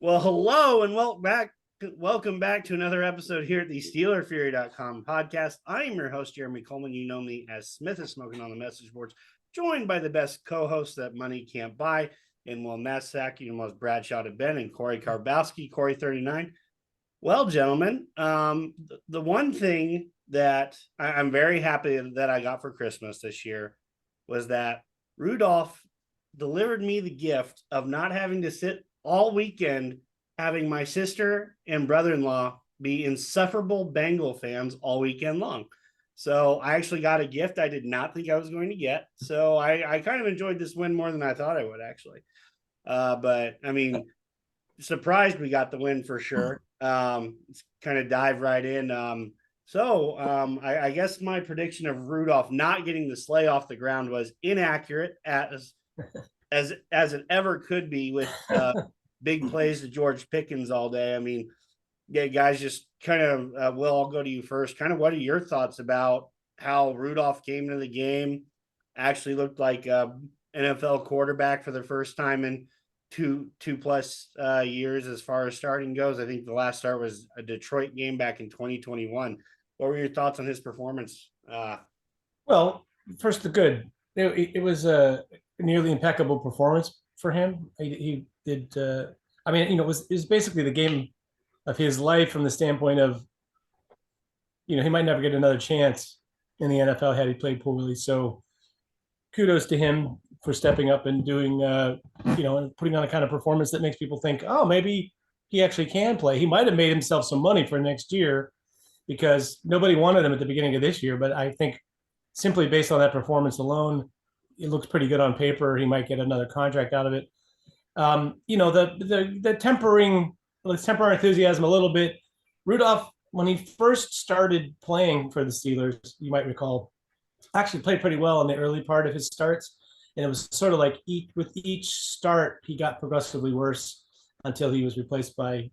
Well, hello and welcome back to another episode here at the SteelerFury.com podcast. I am your host, Jeremy Coleman. You know me as Smith is Smoking on the Message Boards, joined by the best co-hosts that money can't buy, and Will Massack, you know, as Bradshaw to Ben, and Corey Karbowski, Corey 39. Well, gentlemen, the one thing that I'm very happy that I got for Christmas this year was that Rudolph delivered me the gift of not having to sit all weekend having my sister and brother-in-law be insufferable Bengal fans all weekend long. So I actually got a gift I did not think I was going to get. So I kind of enjoyed this win more than I thought I would, actually. But I mean, surprised we got the win for sure. Let's kind of dive right in. I guess my prediction of Rudolph not getting the sleigh off the ground was inaccurate as it ever could be with big plays to George Pickens all day. I mean, yeah, guys, just kind of Will, I'll go to you first. Kind of what are your thoughts about how Rudolph came into the game, actually looked like a NFL quarterback for the first time in two plus years as far as starting goes. I think the last start was a Detroit game back in 2021. What were your thoughts on his performance? Well, first the good. It was a nearly impeccable performance for him. He did. It was basically the game of his life from the standpoint of, he might never get another chance in the NFL had he played poorly. So, kudos to him for stepping up and doing, and putting on a kind of performance that makes people think, oh, maybe he actually can play. He might have made himself some money for next year because nobody wanted him at the beginning of this year. But I think simply based on that performance alone, it looks pretty good on paper. He might get another contract out of it. The tempering, let's temper our enthusiasm a little bit. Rudolph, when he first started playing for the Steelers, you might recall, actually played pretty well in the early part of his starts. And it was sort of like with each start, he got progressively worse until he was replaced by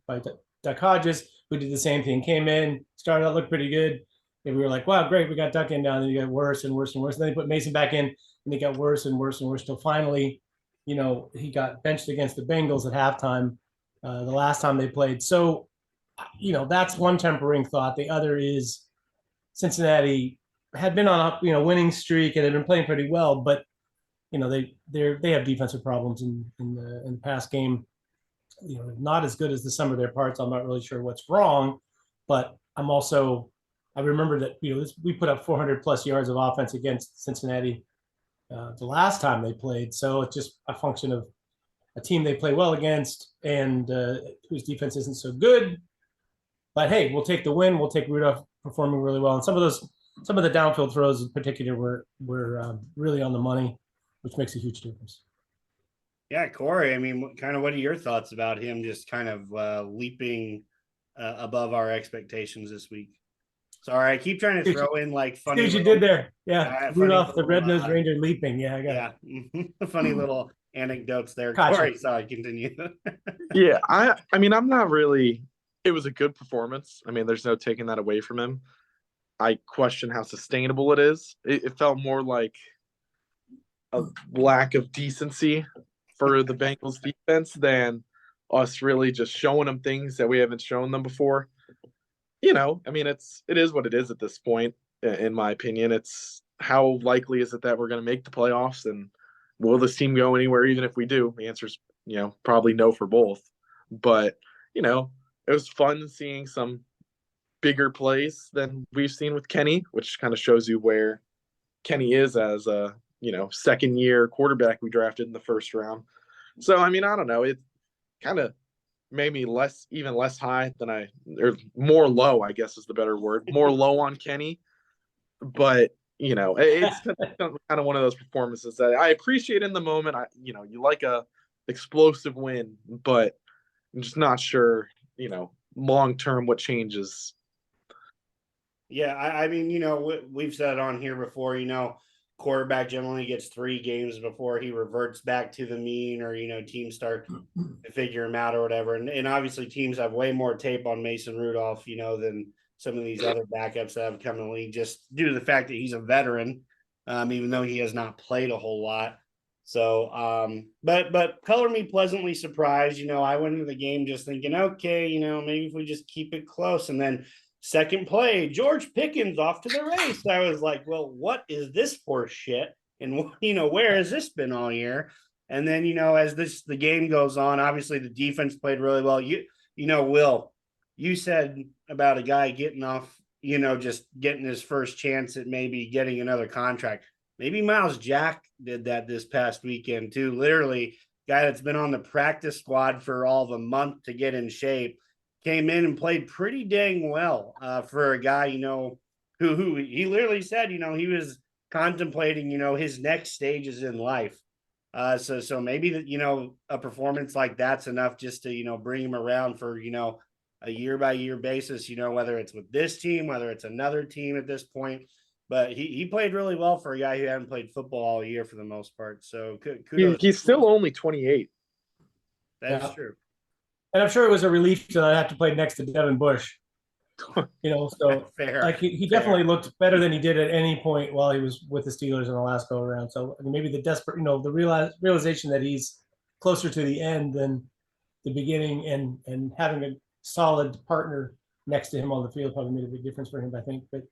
Duck Hodges, who did the same thing. Came in, started out, looked pretty good. And we were like, wow, great, we got Duck in now. And he got worse and worse and worse. And then they put Mason back in, and he got worse and worse and worse till finally, he got benched against the Bengals at halftime the last time they played. So, that's one tempering thought. The other is Cincinnati had been on a winning streak and had been playing pretty well, but they have defensive problems in the past game. Not as good as the sum of their parts. I'm not really sure what's wrong, but I remember that we put up 400 plus yards of offense against Cincinnati the last time they played. So it's just a function of a team they play well against and whose defense isn't so good. But hey, we'll take the win. We'll take Rudolph performing really well. And some of the downfield throws in particular were really on the money, which makes a huge difference. Yeah, Corey, I mean, what are your thoughts about him just kind of leaping above our expectations this week? Sorry, I keep trying to throw in like funny. See what you did there. Yeah, Rudolph, the red-nosed Ranger leaping. Yeah, I got it. Funny little anecdotes there. Gotcha. Corey, sorry, continue. Yeah, I mean, I'm not really. It was a good performance. I mean, there's no taking that away from him. I question how sustainable it is. It felt more like a lack of decency for the Bengals defense than us really just showing them things that we haven't shown them before. I mean, it is what it is at this point, in my opinion. It's how likely is it that we're going to make the playoffs, and will this team go anywhere even if we do? The answer is, probably no for both. But, it was fun seeing some bigger plays than we've seen with Kenny, which kind of shows you where Kenny is as a, second-year quarterback we drafted in the first round. So, I mean, I don't know. It kind of made me less high than or more low, I guess is the better word, more low on Kenny. But, it's kind of one of those performances that I appreciate in the moment. You like a explosive win, but I'm just not sure, long-term what changes. Yeah, I mean, we've said it on here before, quarterback generally gets 3 games before he reverts back to the mean or, teams start to figure him out or whatever. And obviously teams have way more tape on Mason Rudolph, than some of these other backups that have come in the league just due to the fact that he's a veteran, even though he has not played a whole lot. So, but color me pleasantly surprised. I went into the game just thinking, okay, maybe if we just keep it close. And then second play, George Pickens off to the race. I was like, well, what is this for shit? And, where has this been all year? And then, as the game goes on, obviously the defense played really well. Will, you said about a guy getting off, just getting his first chance at maybe getting another contract. Maybe Miles Jack did that this past weekend too. Literally, guy that's been on the practice squad for all of a month to get in shape, came in and played pretty dang well for a guy, who he literally said, he was contemplating, his next stages in life. So maybe that, a performance like that's enough just to, bring him around for, a year by year basis, whether it's with this team, whether it's another team at this point. But he played really well for a guy who hadn't played football all year for the most part. So kudos. He's still only 28. That's true. And I'm sure it was a relief to not have to play next to Devin Bush. So Fair. Like he definitely looked better than he did at any point while he was with the Steelers in the last go around. So maybe the desperate, the realization that he's closer to the end than the beginning, and having a solid partner next to him on the field probably made a big difference for him, I think. But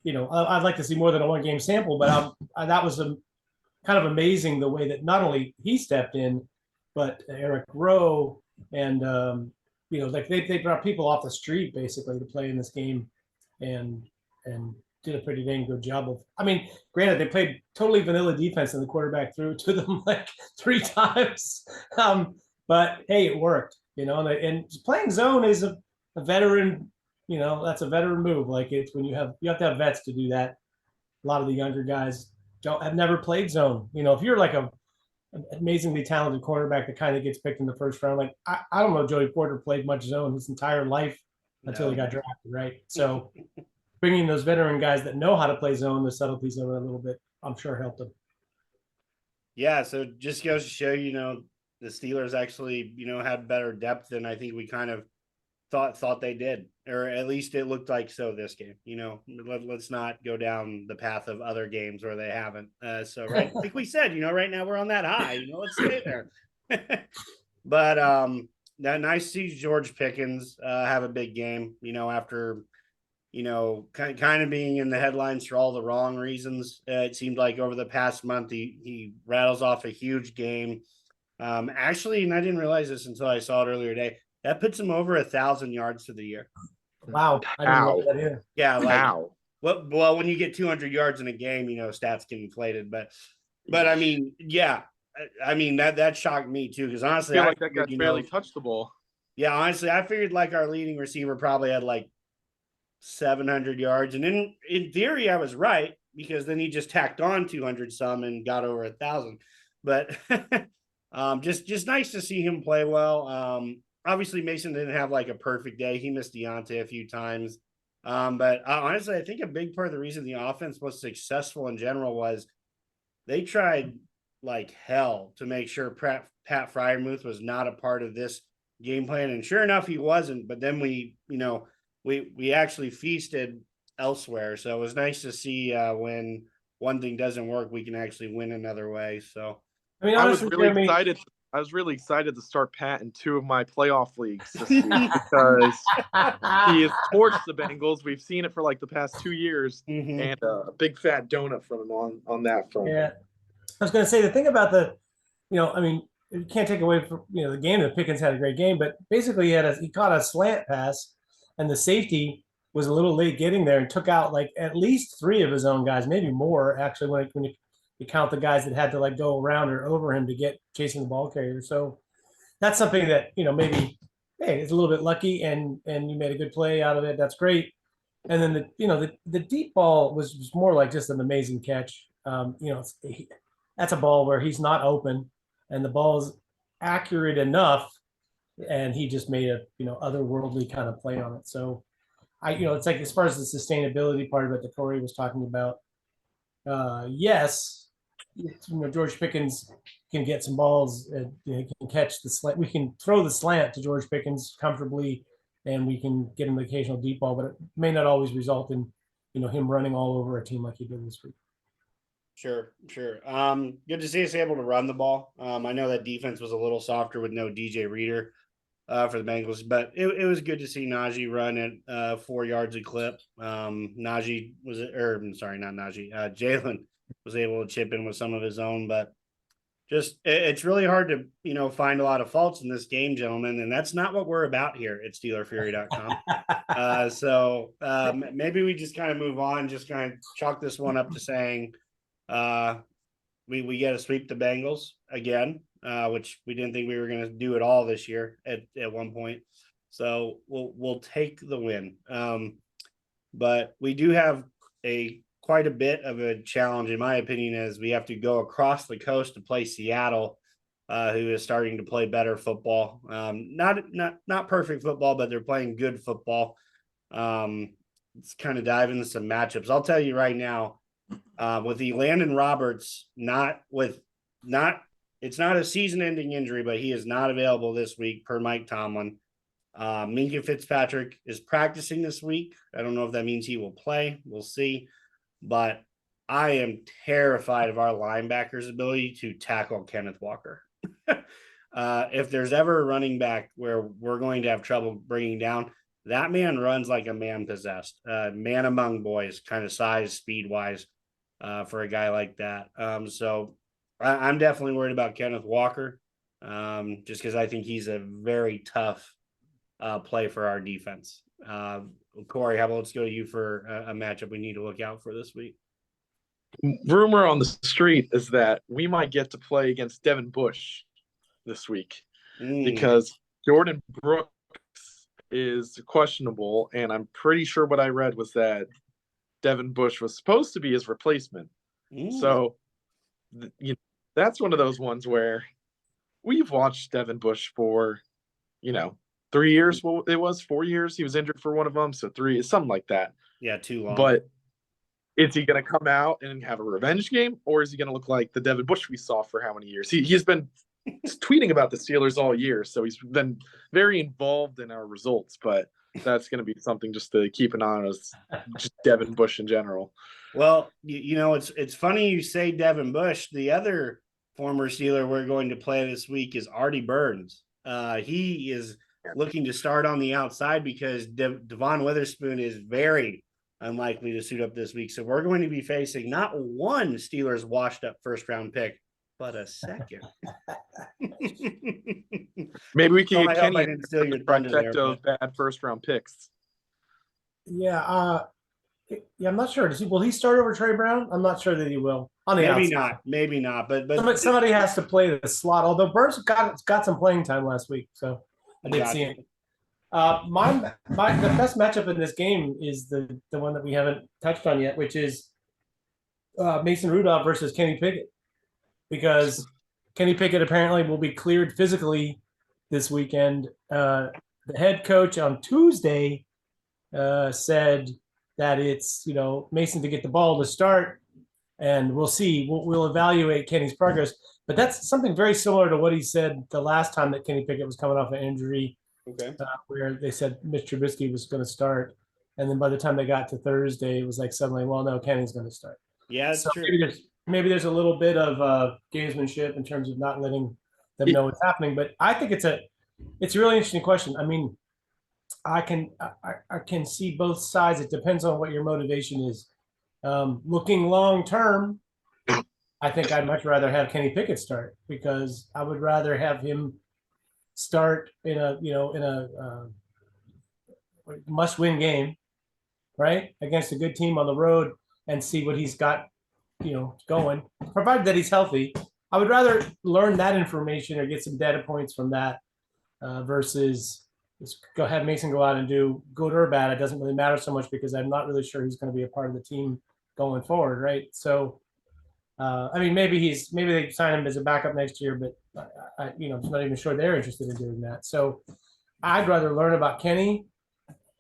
I'd like to see more than a one-game sample, but that was kind of amazing the way that not only he stepped in, but Eric Rowe and like they brought people off the street basically to play in this game, and did a pretty dang good job of. I mean, granted, they played totally vanilla defense, and the quarterback threw it to them like 3 times, but hey, it worked. And playing zone is a veteran. That's a veteran move. Like it's when you have to have vets to do that. A lot of the younger guys have never played zone. If you're like an amazingly talented quarterback that kind of gets picked in the first round, like I don't know, Joey Porter played much zone his entire life until he got drafted, right? So bringing those veteran guys that know how to play zone, the subtleties of it a little bit, I'm sure helped them. Yeah, so just goes to show, the Steelers actually, had better depth than I think we kind of thought they did, or at least it looked like so this game. Let's not go down the path of other games where they haven't. So right, like we said, right now we're on that high. Let's stay there. But nice to see George Pickens have a big game. After kind of being in the headlines for all the wrong reasons. It seemed like over the past month he rattles off a huge game. Actually, and I didn't realize this until I saw it earlier today. That puts him over 1,000 yards for the year. Wow. I didn't know that either. Yeah. Well, when you get 200 yards in a game, stats get inflated. But I mean, yeah. I mean, that shocked me too. Because honestly, I feel like that guy barely touched the ball. Yeah, honestly, I figured like our leading receiver probably had like 700 yards. And in theory, I was right, because then he just tacked on 200 some and got over 1,000. But just nice to see him play well. Obviously, Mason didn't have like a perfect day. He missed Deontay a few times. But honestly, I think a big part of the reason the offense was successful in general was they tried like hell to make sure Pat Freiermuth was not a part of this game plan. And sure enough, he wasn't. But then we actually feasted elsewhere. So it was nice to see when one thing doesn't work, we can actually win another way. So I mean, honestly, I was really excited to start Pat in 2 of my playoff leagues this week because he has torched the Bengals. We've seen it for like the past 2 years, and a big fat donut from him on that front. Yeah, I was going to say the thing about I mean, you can't take away from the game that Pickens had a great game, but basically he caught a slant pass, and the safety was a little late getting there and took out like at least 3 of his own guys, maybe more actually when you count the guys that had to like go around or over him to get chasing the ball carrier. So that's something that, maybe, hey, it's a little bit lucky and you made a good play out of it. That's great. And then the deep ball was more like just an amazing catch. That's a ball where he's not open and the ball's accurate enough, and he just made a, otherworldly kind of play on it. So it's like, as far as the sustainability part of it that Corey was talking about, yes, George Pickens can get some balls. He can catch the slant. We can throw the slant to George Pickens comfortably, and we can get him the occasional deep ball, but it may not always result in him running all over a team like he did this week. Sure. Good to see us able to run the ball. I know that defense was a little softer with no DJ Reader for the Bengals, but it was good to see Najee run at 4 yards a clip. Najee was, or I'm sorry, not Najee. Jalen was able to chip in with some of his own, but just it's really hard to find a lot of faults in this game, gentlemen, and that's not what we're about here at SteelerFury.com. So maybe we just kind of move on, just kind of chalk this one up to saying we got to sweep the Bengals again, which we didn't think we were going to do at all this year at one point. So we'll take the win. But we do have quite a bit of a challenge, in my opinion, as we have to go across the coast to play Seattle, who is starting to play better football. Not perfect football, but they're playing good football. Let's kind of dive into some matchups. I'll tell you right now, with Landon Roberts, it's not a season-ending injury, but he is not available this week per Mike Tomlin. Minka Fitzpatrick is practicing this week. I don't know if that means he will play. We'll see. But I am terrified of our linebackers' ability to tackle Kenneth Walker. If there's ever a running back where we're going to have trouble bringing down, that man runs like a man possessed, man among boys, kind of size, speed-wise, for a guy like that. So I'm definitely worried about Kenneth Walker, just because I think he's a very tough play for our defense. Corey, how about let's go to you for a matchup we need to look out for this week. Rumor on the street is that we might get to play against Devin Bush this week because Jordan Brooks is questionable, and I'm pretty sure what I read was that Devin Bush was supposed to be his replacement. So that's one of those ones where we've watched Devin Bush for 3 years. Well, it was 4 years. He was injured for one of them, so 3, something like that. Yeah, too long. But is he going to come out and have a revenge game, or is he going to look like the Devin Bush we saw for how many years? He's been tweeting about the Steelers all year, so he's been very involved in our results. But that's going to be something just to keep an eye on, as just Devin Bush in general. Well, it's funny you say Devin Bush. The other former Steeler we're going to play this week is Artie Burns. He is looking to start on the outside because Devon Witherspoon is very unlikely to suit up this week. So we're going to be facing not one Steelers washed up first round pick, but a second. Maybe we can get Kenny and steal your thunder there, those bad first round picks. Yeah, I'm not sure. Will he start over Trey Brown? I'm not sure that he will. Maybe not. But somebody has to play the slot. Although Burns got some playing time last week, so I did see him. The best matchup in this game is the one that we haven't touched on yet, which is Mason Rudolph versus Kenny Pickett, because Kenny Pickett apparently will be cleared physically this weekend. The head coach on Tuesday said that it's Mason to get the ball to start, and we'll see. We'll evaluate Kenny's progress, but that's something very similar to what he said the last time that Kenny Pickett was coming off an injury. Okay. Where they said Mitch Trubisky was going to start, and then by the time they got to Thursday, it was like suddenly, well, no, Kenny's going to start. Yeah, that's true. Maybe there's a little bit of gamesmanship in terms of not letting them know what's happening. But I think it's a really interesting question. I mean, I can see both sides. It depends on what your motivation is. Looking long term, I think I'd much rather have Kenny Pickett start, because I would rather have him start in a must-win game, right, against a good team on the road, and see what he's got, going, provided that he's healthy. I would rather learn that information or get some data points from that versus just have Mason go out and do good or bad. It doesn't really matter so much, because I'm not really sure he's going to be a part of the team going forward, right? So, maybe they sign him as a backup next year, but I'm not even sure they're interested in doing that. So I'd rather learn about Kenny,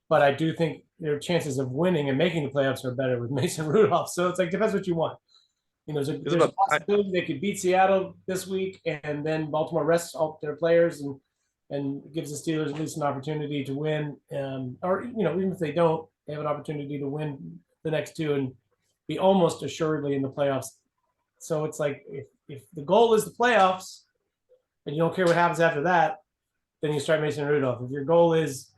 but I do think their chances of winning and making the playoffs are better with Mason Rudolph. So it's like, depends what you want. There's a possibility they could beat Seattle this week, and then Baltimore rests all their players and gives the Steelers at least an opportunity to win. Or even if they don't, they have an opportunity to win the next two and be almost assuredly in the playoffs So it's like if the goal is the playoffs and you don't care what happens after that, then you start Mason Rudolph. If your goal is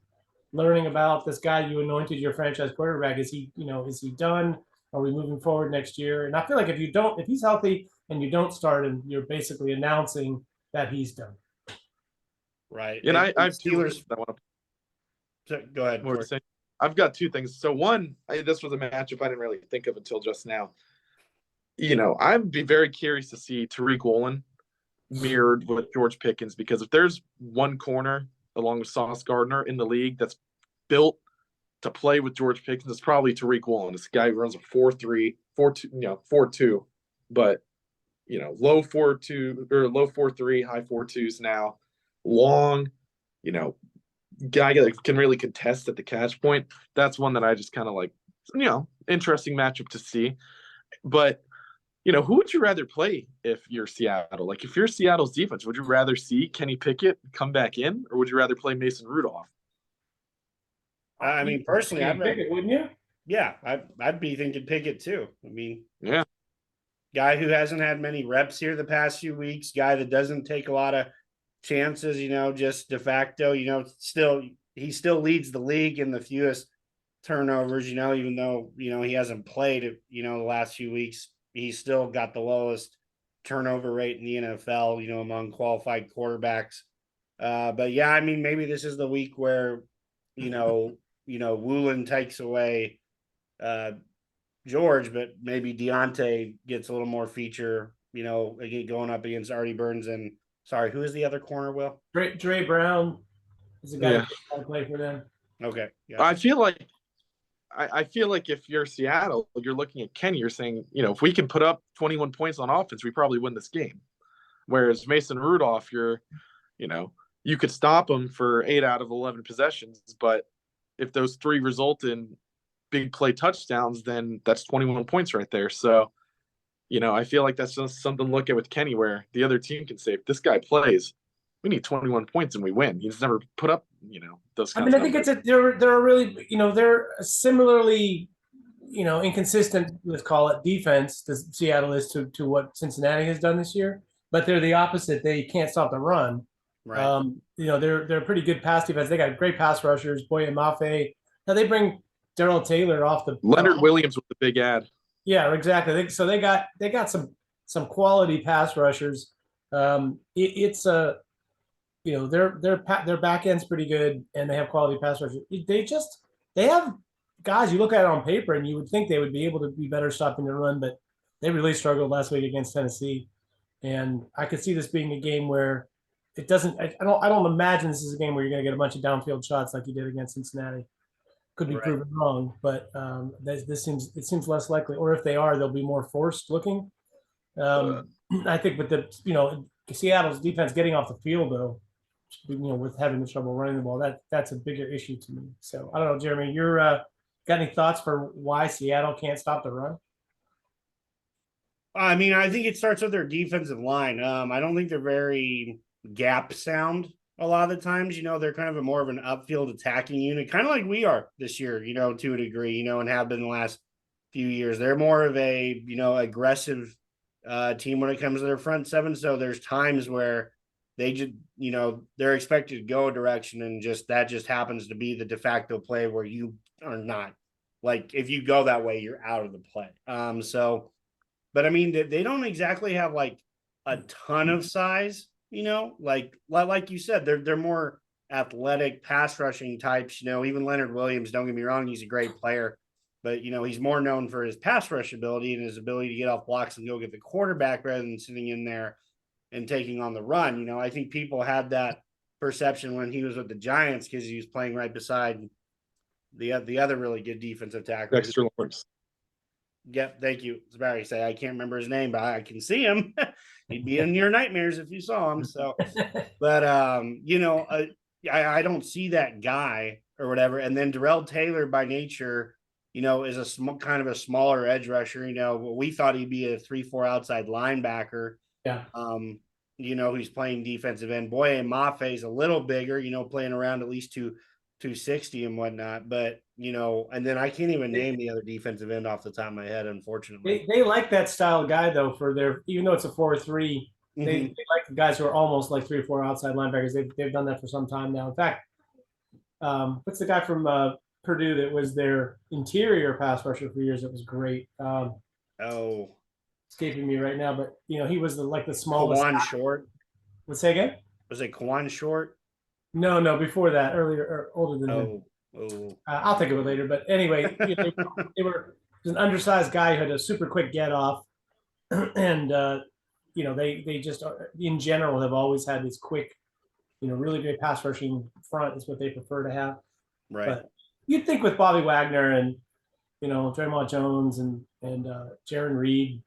learning about this guy you anointed your franchise quarterback, is he done? Are we moving forward next year? And I feel like if he's healthy and you don't start him, you're basically announcing that he's done. Right. And I have two Steelers. that I want to go ahead. to say. I've got two things. So one, this was a matchup I didn't really think of until just now. I'd be very curious to see Tariq Woolen mirrored with George Pickens, because if there's one corner along with Sauce Gardner in the league that's built to play with George Pickens, it's probably Tariq Woolen. This guy runs a 4.3, 4.2, 4.2, but low 4.2 or low 4.3, high 4.2s now. Long, guy that can really contest at the catch point. That's one that I just kind of like, interesting matchup to see. But who would you rather play if you're Seattle? Like, if you're Seattle's defense, would you rather see Kenny Pickett come back in, or would you rather play Mason Rudolph? I mean, personally, I'd Pickett, wouldn't you? Yeah, I'd be thinking Pickett too. I mean, yeah, guy who hasn't had many reps here the past few weeks, guy that doesn't take a lot of chances, just de facto, he still leads the league in the fewest turnovers, even though, he hasn't played, the last few weeks. He's still got the lowest turnover rate in the NFL, among qualified quarterbacks. But yeah, I mean, maybe this is the week where, Woolen takes away George, but maybe Deontay gets a little more feature, going up against Artie Burns and who is the other corner, Will? Dre Brown is a guy that can play for them. Okay. Yeah. I feel like if you're Seattle, you're looking at Kenny, you're saying, if we can put up 21 points on offense, we probably win this game. Whereas Mason Rudolph, you could stop him for 8 out of 11 possessions, but if those 3 result in big play touchdowns, then that's 21 points right there. So, I feel like that's just something to look at with Kenny, where the other team can say, if this guy plays, we need 21 points and we win. He's never put up, those kinds of numbers. I think they're really, they're similarly, inconsistent, let's call it, defense, the Seattle is to what Cincinnati has done this year, but they're the opposite. They can't stop the run. Right. They're a pretty good pass defense. They got great pass rushers, Boye and Mafe. Now they bring Darrell Taylor off the Leonard Williams with the big ad. Yeah, exactly. So they got some quality pass rushers. It's a their back end's pretty good, and they have quality pass rushers. They have guys you look at it on paper and you would think they would be able to be better stopping the run, but they really struggled last week against Tennessee. And I could see this being a game where it doesn't. I don't imagine this is a game where you're going to get a bunch of downfield shots like you did against Cincinnati. Could be proven wrong, but this seems less likely. Or if they are, they'll be more forced looking. I think with the Seattle's defense getting off the field though, with having the trouble running the ball, that's a bigger issue to me. So I don't know, Jeremy, you're got any thoughts for why Seattle can't stop the run? I mean, I think it starts with their defensive line. I don't think they're very gap sound a lot of the times. They're kind of more of an upfield attacking unit, kind of like we are this year, to a degree, and have been the last few years. They're more of a, aggressive team when it comes to their front seven. So there's times where they just, they're expected to go a direction, and that just happens to be the de facto play where you are not. Like, if you go that way, you're out of the play. But I mean, they don't exactly have like a ton of size, like you said, they're more athletic pass rushing types, even Leonard Williams, don't get me wrong, he's a great player, but he's more known for his pass rush ability and his ability to get off blocks and go get the quarterback rather than sitting in there and taking on the run. I think people had that perception when he was with the Giants because he was playing right beside the other really good defensive tackle. Dexter Lawrence. Yep, thank you. It's about to say I can't remember his name, but I can see him. He'd be in your nightmares if you saw him. So, but I don't see that guy or whatever. And then Darrell Taylor, by nature, is a kind of a smaller edge rusher. We thought he'd be a 3-4 outside linebacker. Yeah. Who's playing defensive end. Boye and Mafe is a little bigger. Playing around at least 260 and whatnot. But, and then I can't even name the other defensive end off the top of my head, unfortunately. They like that style guy, though, even though it's a 4-3, Mm-hmm. they like the guys who are almost like 3 or 4 outside linebackers. They've done that for some time now. In fact, what's the guy from Purdue that was their interior pass rusher for years? It was great. Escaping me right now, but he was the smallest. Kawan Short. Let's say again. Was it Kawan Short? No, before that, earlier or older than him. I'll think of it later. But anyway, they were an undersized guy who had a super quick get off, and they just in general have always had this quick, really great pass rushing front is what they prefer to have. Right. But you'd think with Bobby Wagner and Draymond Jones and Jaron Reed,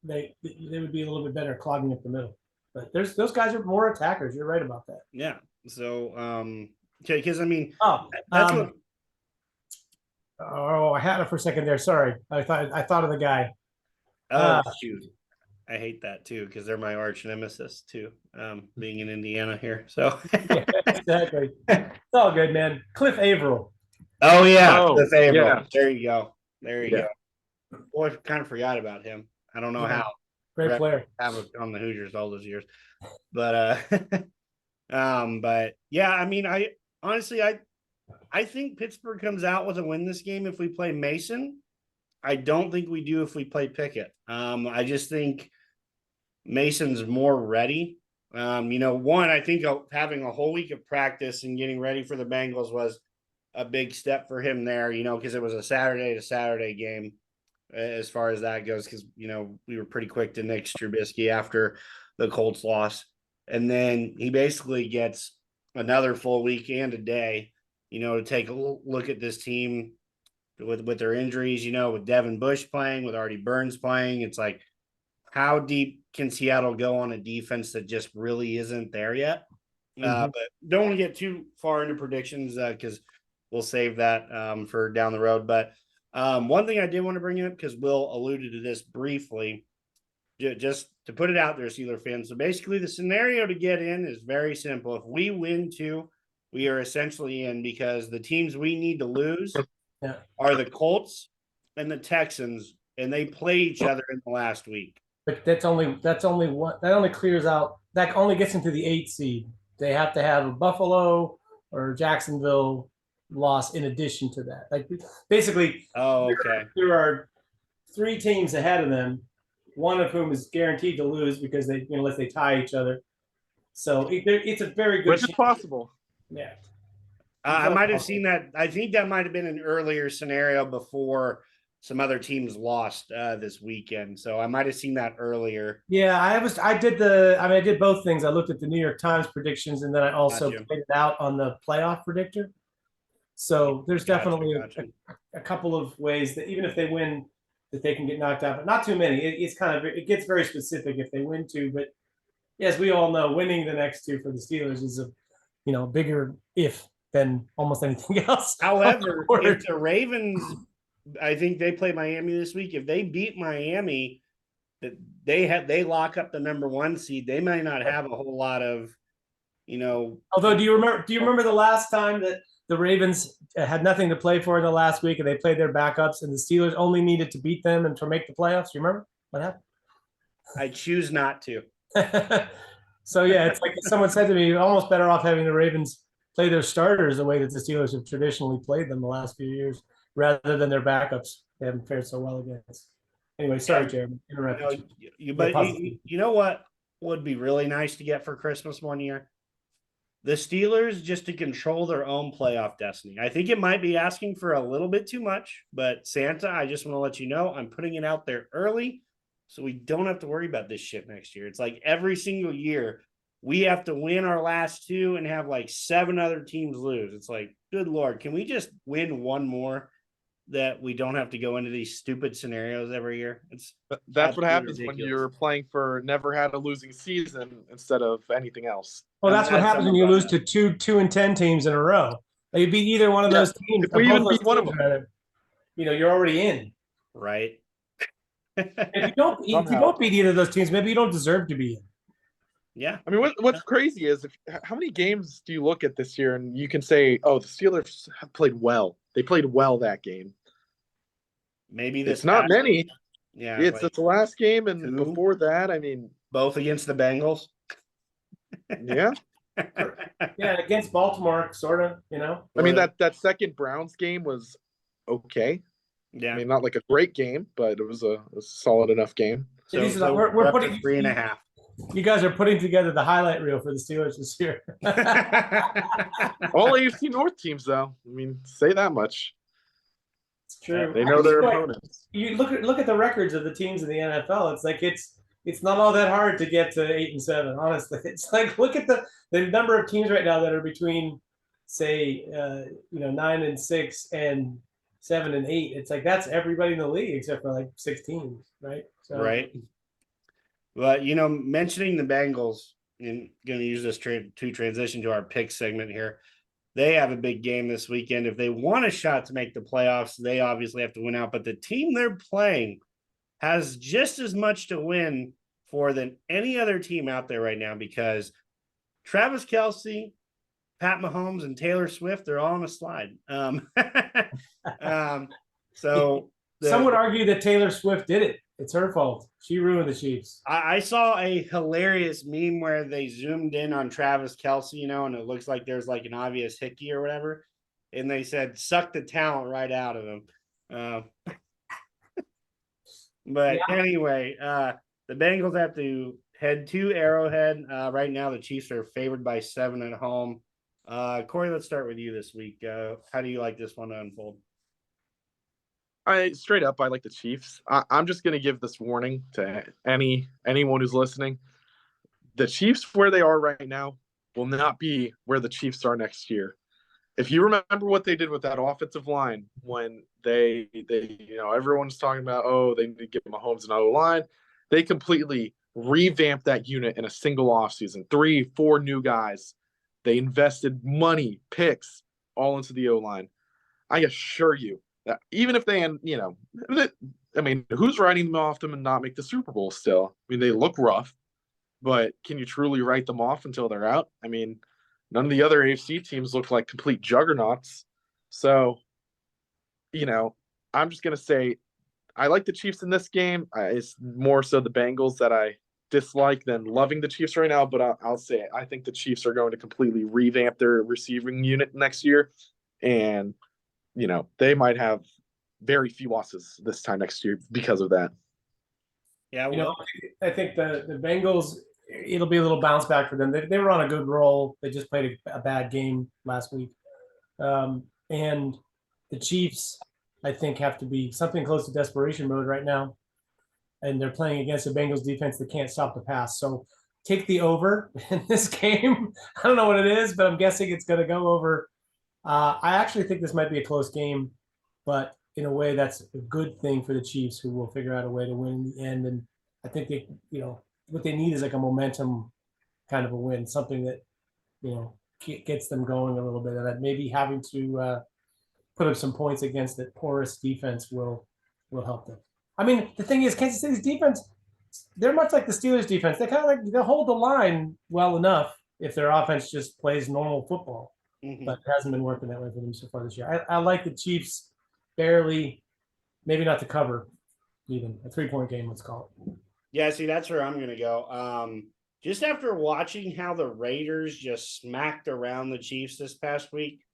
they would be a little bit better at clogging up the middle. But those guys are more attackers. You're right about that. Yeah. So because that's what. Oh, I had it for a second there. Sorry, I thought of the guy. Shoot, I hate that too because they're my arch nemesis too. Being in Indiana here, so yeah, exactly. It's all good, man. Cliff Averill. Oh yeah, Cliff Averill. Yeah. There you go. Boy, I kind of forgot about him. I don't know how. Great player. Have on the Hoosiers all those years, but but yeah, I honestly I think Pittsburgh comes out with a win this game if we play Mason. I don't think we do if we play Pickett. I just think Mason's more ready. One, I think having a whole week of practice and getting ready for the Bengals was a big step for him there, because it was a Saturday to Saturday game as far as that goes, because, we were pretty quick to nix Trubisky after the Colts loss. And then he basically gets another full week and a day, to take a look at this team with their injuries, with Devin Bush playing, with Artie Burns playing. It's like, how deep can Seattle go on a defense that just really isn't there yet? But don't want to get too far into predictions because we'll save that for down the road. But one thing I did want to bring up, because Will alluded to this briefly, just to put it out there, Steeler fans. So basically the scenario to get in is very simple. If we win 2, we are essentially in, because the teams we need to lose are the Colts and the Texans, and they play each other in the last week. But that's only one. That only clears out. That only gets into the 8 seed. They have to have a Buffalo or Jacksonville loss in addition to that. Like basically, there are 3 teams ahead of them, one of whom is guaranteed to lose because they, unless they tie each other. So it's a very good. Which is possible. Yeah. I might have seen that. I think that might have been an earlier scenario before some other teams lost this weekend. So I might have seen that earlier. Yeah, I did both things. I looked at the New York Times predictions, and then I also played it out on the playoff predictor. So there's definitely a couple of ways that even if they win, that they can get knocked out, but not too many. It gets very specific if they win 2. But as we all know, winning the next 2 for the Steelers is a bigger if than almost anything else. However, if the Ravens, I think they play Miami this week. If they beat Miami, they lock up the number 1 seed. They might not have a whole lot of, Although, do you remember the last time that the Ravens had nothing to play for in the last week and they played their backups and the Steelers only needed to beat them and to make the playoffs? You remember what happened? I choose not to. So yeah, it's like someone said to me, you're almost better off having the Ravens play their starters the way that the Steelers have traditionally played them the last few years, rather than their backups. They haven't fared so well against. Anyway, sorry, Jeremy, interrupted you. You know what would be really nice to get for Christmas one year? The Steelers just to control their own playoff destiny. I think it might be asking for a little bit too much, but Santa, I just want to let you know I'm putting it out there early so we don't have to worry about this shit next year. It's like every single year we have to win our last 2 and have like 7 other teams lose. It's like, good Lord, can we just win one more that we don't have to go into these stupid scenarios every year? That's what happens ridiculous. When you're playing for never had a losing season instead of anything else. Well, that's what happens when you lose to 2-10 teams in a row. You beat either one of those teams. If we even beat one of them, you're already in. Right. If you don't beat either of those teams, maybe you don't deserve to be in. Yeah. I mean, what's crazy is how many games do you look at this year and you can say, oh, the Steelers have played well. They played well that game. Maybe this It's not past, many. yeah, It's like the last game, and two? before that, I mean, both against the Bengals. yeah. Yeah, against Baltimore, sort of, you know. I mean that second Browns game was okay. Yeah. I mean, not like a great game, but it was a solid enough game. So, we're up to putting 3.5. You guys are putting together the highlight reel for the Steelers this year. All AFC North teams, though. I mean, say that much. It's true. They know their opponents. You look at the records of the teams in the NFL. It's like it's not all that hard to get to 8-7. Honestly, it's like look at the number of teams right now that are between, say, 9-6 and 7-8. It's like that's everybody in the league except for like 6 teams, right? So, right. But mentioning the Bengals, and going to use this to transition to our pick segment here. They have a big game this weekend. If they want a shot to make the playoffs, they obviously have to win out. But the team they're playing has just as much to win for than any other team out there right now, because Travis Kelce, Pat Mahomes, and Taylor Swift, they're all on a slide. So some would argue that Taylor Swift did it. It's her fault. She ruined the Chiefs. I saw a hilarious meme where they zoomed in on Travis Kelce, and it looks like there's like an obvious hickey or whatever. And they said, suck the talent right out of him. But anyway, the Bengals have to head to Arrowhead. Right now, the Chiefs are favored by 7 at home. Corey, let's start with you this week. How do you like this one to unfold? I like the Chiefs. I'm just going to give this warning to anyone who's listening. The Chiefs, where they are right now, will not be where the Chiefs are next year. If you remember what they did with that offensive line when they everyone's talking about, oh, they need to give Mahomes an O-line. They completely revamped that unit in a single offseason. 3-4 new guys. They invested money, picks, all into the O-line. I assure you, even if they, who's writing them off them and not make the Super Bowl still? I mean, they look rough, but can you truly write them off until they're out? I mean, none of the other AFC teams look like complete juggernauts. So, I'm just going to say I like the Chiefs in this game. It's more so the Bengals that I dislike than loving the Chiefs right now, but I'll say I think the Chiefs are going to completely revamp their receiving unit next year, and they might have very few losses this time next year because of that. Yeah, I think the Bengals, it'll be a little bounce back for them. They were on a good roll. They just played a bad game last week. And the Chiefs, I think, have to be something close to desperation mode right now. And they're playing against a Bengals defense that can't stop the pass. So take the over in this game. I don't know what it is, but I'm guessing it's going to go over. I actually think this might be a close game, but in a way that's a good thing for the Chiefs, who will figure out a way to win in the end. And I think what they need is like a momentum kind of a win, something that, gets them going a little bit, and that maybe having to put up some points against that porous defense will help them. I mean, the thing is, Kansas City's defense, they're much like the Steelers defense. They kind of they'll hold the line well enough if their offense just plays normal football. But it hasn't been working that way for them so far this year. I like the Chiefs barely, maybe not to cover, even a 3-point game, let's call it. Yeah, see, that's where I'm going to go. Just after watching how the Raiders just smacked around the Chiefs this past week,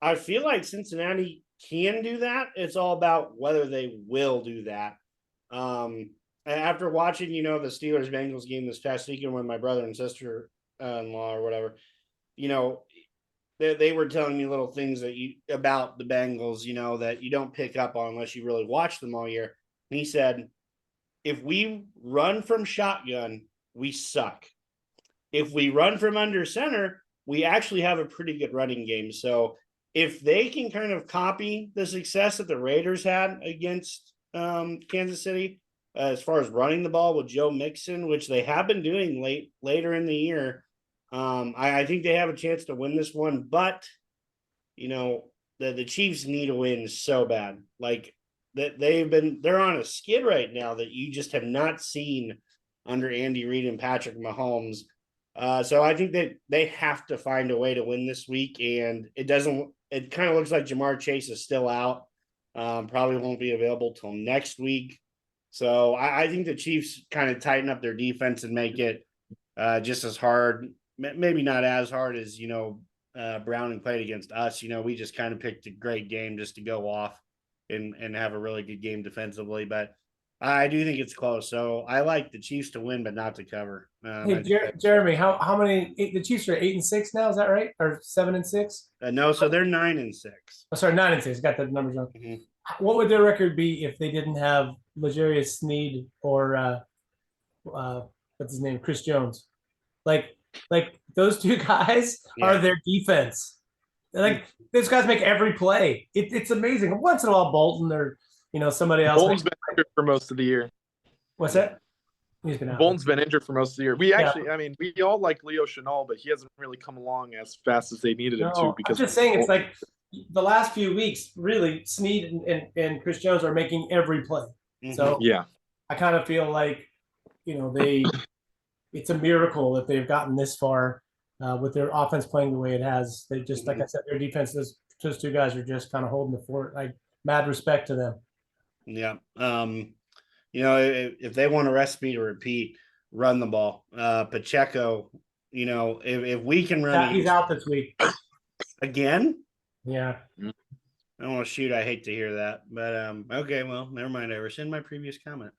I feel like Cincinnati can do that. It's all about whether they will do that. After watching, the Steelers-Bengals game this past weekend with my brother and sister-in-law or whatever, they were telling me little things about the Bengals, that you don't pick up on unless you really watch them all year. And he said, if we run from shotgun, we suck. If we run from under center, we actually have a pretty good running game. So if they can kind of copy the success that the Raiders had against Kansas City, as far as running the ball with Joe Mixon, which they have been doing later in the year, I think they have a chance to win this one. But, the Chiefs need a win so bad. Like, that they're on a skid right now that you just have not seen under Andy Reid and Patrick Mahomes. So I think that they have to find a way to win this week, and it kind of looks like Jamar Chase is still out. Probably won't be available till next week. So I think the Chiefs kind of tighten up their defense and make it just as hard, maybe not as hard as, Browning played against us. We just kind of picked a great game just to go off and have a really good game defensively. But I do think it's close. So I like the Chiefs to win, but not to cover. Hey, Jeremy, how many? The Chiefs are 8-6 now. Is that right? Or 7-6? No, so they're 9-6. Oh, sorry, 9-6. Got the numbers wrong. Mm-hmm. What would their record be if they didn't have L'Jarius Sneed or what's his name, Chris Jones? Like those two guys are their defense. Like those guys make every play. It's amazing. Once in a while, Bolton or somebody else. Bolton's been injured for most of the year. What's that? He's been out. Bolton's been injured for most of the year. We all like Leo Chenal, but he hasn't really come along as fast as they needed him to. Because I'm just saying, it's like the last few weeks, really, Sneed and Chris Jones are making every play. Mm-hmm. So yeah, I kind of feel like it's a miracle that they've gotten this far with their offense playing the way it has. They just, like I said, their defense. Those two guys are just kind of holding the fort. Like, mad respect to them. Yeah. If they want a recipe to repeat, run the ball. Pacheco, if we can run, he's out this week again. Yeah. Oh shoot, I hate to hear that, but okay, well, never mind. I rescind my previous comment.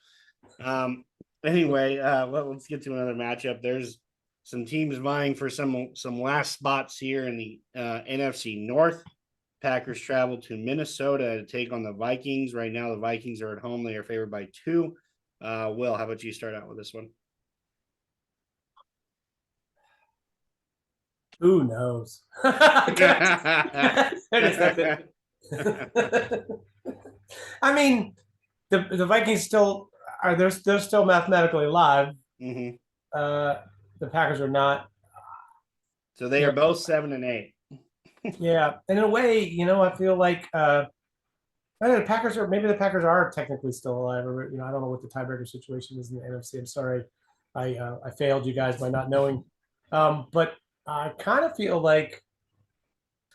Anyway, let's get to another matchup. There's some teams vying for some last spots here in the NFC North. Packers travel to Minnesota to take on the Vikings. Right now, the Vikings are at home. They are favored by 2. Will, how about you start out with this one? Who knows? I mean, the Vikings still are. They're still mathematically alive. Mm-hmm. The Packers are not. So they are both 7-8. Yeah, in a way, I feel like the Packers are technically still alive. Or, I don't know what the tiebreaker situation is in the NFC. I'm sorry, I failed you guys by not knowing. But I kind of feel like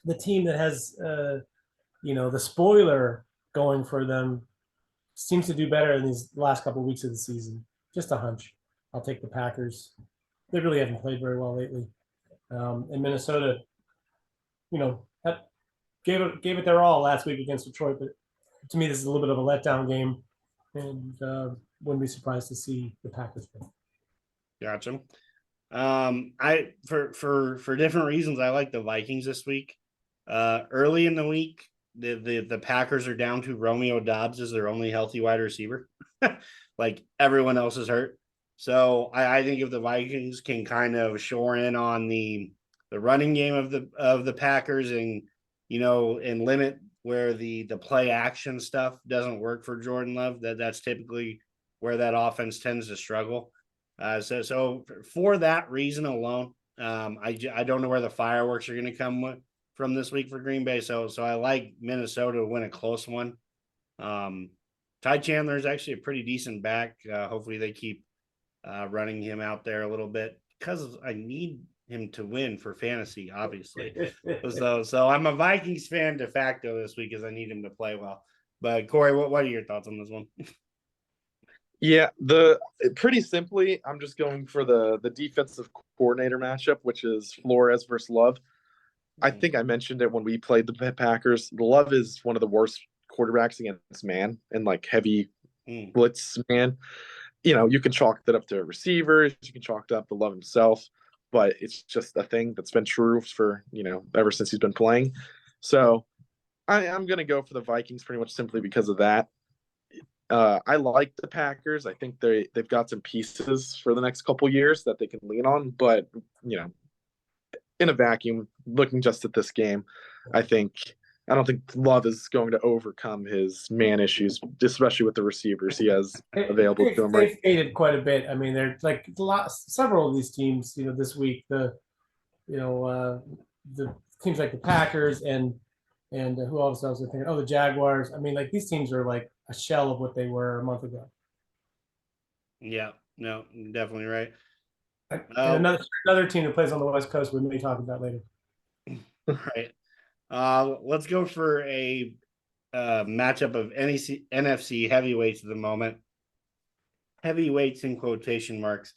the team that has the spoiler going for them seems to do better in these last couple of weeks of the season. Just a hunch. I'll take the Packers. They really haven't played very well lately. In Minnesota, gave it their all last week against Detroit, but to me, this is a little bit of a letdown game, and wouldn't be surprised to see the Packers win. Gotcha. I for different reasons, I like the Vikings this week. Early in the week, the Packers are down to Romeo Doubs as their only healthy wide receiver. Like everyone else is hurt. So I think if the Vikings can kind of shore in on the running game of the Packers and and limit where the play action stuff doesn't work for Jordan Love, that's typically where that offense tends to struggle. So for that reason alone, I don't know where the fireworks are going to come from this week for Green Bay. So I like Minnesota to win a close one. Ty Chandler is actually a pretty decent back. Hopefully they keep running him out there a little bit because I need him to win for fantasy, obviously. so I'm a Vikings fan de facto this week because I need him to play well. But Corey, what are your thoughts on this one? Yeah, pretty simply, I'm just going for the defensive coordinator matchup, which is Flores versus Love. I think I mentioned it when we played the Packers. Love is one of the worst quarterbacks against man and like heavy blitz man. You can chalk that up to receivers, you can chalk it up to Love himself, but it's just a thing that's been true for ever since he's been playing. So I'm going to go for the Vikings pretty much simply because of that. I like the Packers. I think they've got some pieces for the next couple years that they can lean on, but in a vacuum, looking just at this game, I don't think Love is going to overcome his man issues, especially with the receivers he has available to him. They've faded quite a bit. I mean, they're like several of these teams. This week the teams like the Packers and who else I was thinking? Oh, the Jaguars. I mean, like these teams are like a shell of what they were a month ago. Yeah, no, definitely right. And another team that plays on the West Coast we may talk about later. Right. Let's go for a matchup of NFC heavyweights at the moment. Heavyweights in quotation marks.